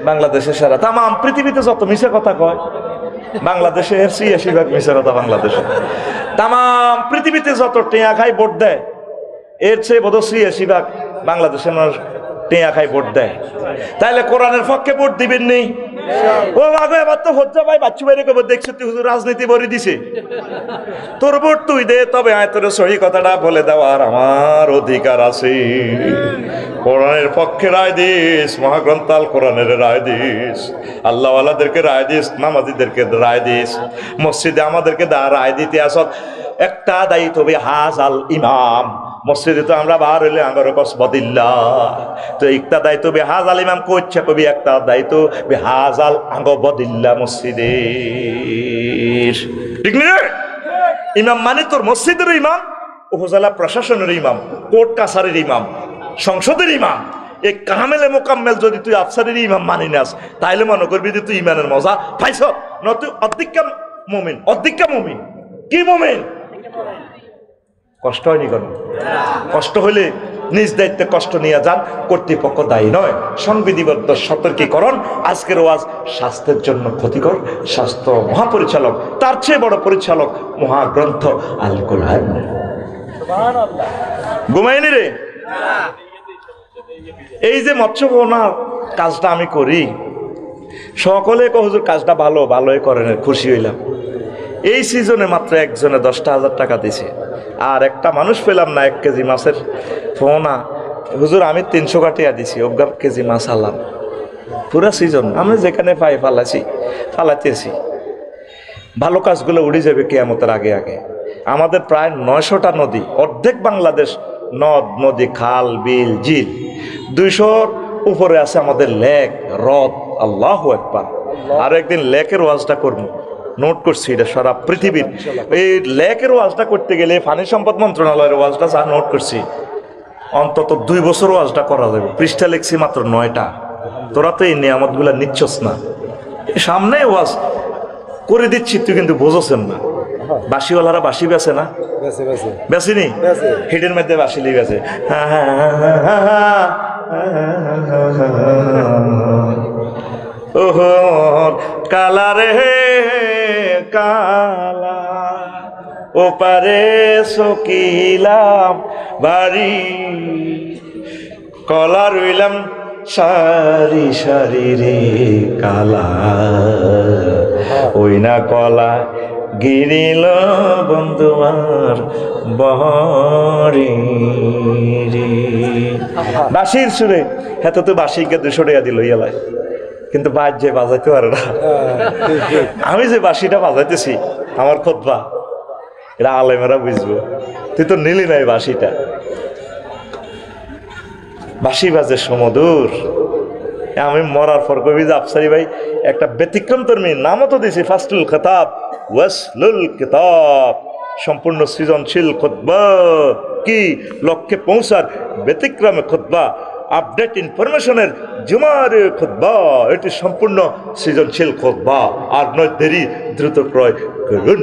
বাংলাদেশে সারা। তাম পৃথিবীতে যত মিশে কথা কয় বাংলাদেশে এর ৮৬ মিশে কথা বাংলাদেশে। তাম পৃথিবীতে যত টেয়া খাই ভোট দেয় এর চেয়ে বোধ ৮৬ বাংলাদেশের মানুষ টেয়া খাই ভোট দেয়। তাইলে কোরআনের পক্ষে ভোট দিবেন নেই? ও মাগো এবার তো হজ্জা ভাই বাচ্চু বাইরে কবে দেখছো তুই হুজুর রাজনীতি বরি দিছে, তোর ভোট তুই দে, তবে আয় তোর সহি কথাটা বলে দেওয়ার আমার অধিকার আছে। কোরআনের পক্ষে রায় দিস, মহাগ্রন্থ আল কোরআনের রায় দিস, আল্লাহওয়ালাদেরকে রায় দিস, নামাজিদেরকে রায় দিস, মসজিদে আমাদেরকে রায় দিতে আসত। একটা দায়িত্ব হবে হাজ আল ইমাম, মসজিদে তো আমরা বার হইলে আঙ্গর কসবদিল্লা, তো একটা দায়িত্ব বেহাজ আল ইমাম করছে কবি, একটা দায়িত্ব বেহাজ আল আঙ্গবদিল্লা মসজিদে, ঠিক না? ইমাম মানে তোর মসজিদের ইমাম, উপজেলা প্রশাসনের ইমাম, কোর্ট কাছারির ইমাম, সংসদের ইমাম। এই কামেলে মোকাম্মেল যদি তুই আফসারের ইমাম মানি নাস তাইলে মনে করবি যে তুই ইমানের মজা পাইছ না, তুই অর্ধেকা মুমিন, অর্ধেকা মুমিন। কি মুমিন? কষ্ট হয়নি কেন? কষ্ট হইলে নিজ দায়িত্বে কষ্ট নিয়ে যান, কর্তৃপক্ষ দায়ী নয়। সংবিধিবদ্ধ সতর্কীকরণ। আজকের ওয়াজ স্বাস্থ্যের জন্য ক্ষতিকর, স্বাস্থ্য মহাপরিচালক, তার চেয়ে বড় পরিচালক মহাগ্রন্থ আল কোরআন। ঘুমাইনি রে? এই যে মৎস্য বোনার কাজটা আমি করি, সকলে হুজুর কাজটা ভালো, ভালোই করেন, খুশি হইলাম। এই সিজনে মাত্র একজনে 10,000 টাকা দিছে, আর একটা মানুষ পেলাম না 1 কেজি মাছের ফোনা, হুজুর আমি 300 কাটিয়া দিছি, 1 কেজি মাছ আনলাম। পুরা সিজন আমি যেখানে পাই ফালাতেছি। ভালো কাজগুলো উড়ে যাবে কিয়ামতের আগে আগে। আমাদের প্রায় 900টা নদী, অর্ধেক বাংলাদেশ নদ নদী, খাল বিল ঝিল, 200-র উপরে আছে আমাদের লেক হ্রদ। আল্লাহু আকবার। আর একদিন লেকের ওয়াজটা করবো, নোট করছি এটা সারা পৃথিবীর। এই লেকের ওয়াজটা করতে গেলে পানি সম্পদ মন্ত্রণালয়ের ওয়াজটা যা নোট করছি অন্তত 2 বছর ওয়াজটা করা যাবে। পৃষ্ঠা লিখছি মাত্র 9টা। তোরা তো এই নিয়ামত গুলা নিচ্ছস না, সামনে ওয়াজ করে দিচ্ছি, তুই কিন্তু বোঝছেন না। বাসিওয়ালারা বাসি বেছে না, বেসিনি হিটের মধ্যে বাসি লিখে গেছে, ওহো কালা রে কালা, ওপারে সকিলাম বাড়ি, কলা রইলাম সারি সারি রে কালা, ওই না কলা গিরিল বন্ধুয়ার বহরি রে। বাঁশির সুরে হ্যাঁ তো বাঁশিকে 200 টাকা দিল ইয়ালায়, কিন্তু বাজ যে বাজাইতে পারে না। আমি যে বাঁশিটা বাজাইতেছি আমার খুতবা, এটা আলেমেরা বুঝবো। তুই তো নিলি নাই বাঁশিটা, বাঁশি বাজে সমদূর। আমি মরার পর কবি যে আফসারি ভাই একটা ব্যতিক্রম তর্মী নামও তো দিছি, ফাসলুল খেতাব ওয়াসলুল কিতাব, সম্পূর্ণ সৃজনশীল খুতবা, কি লক্ষ্যে পৌঁছার ব্যতিক্রমে খুতবা, আপডেট ইনফরমেশনের জুমার খুতবা, এটি সম্পূর্ণ সৃজনশীল খুতবা। আর নয় দেরি, দ্রুত ক্রয় করুন।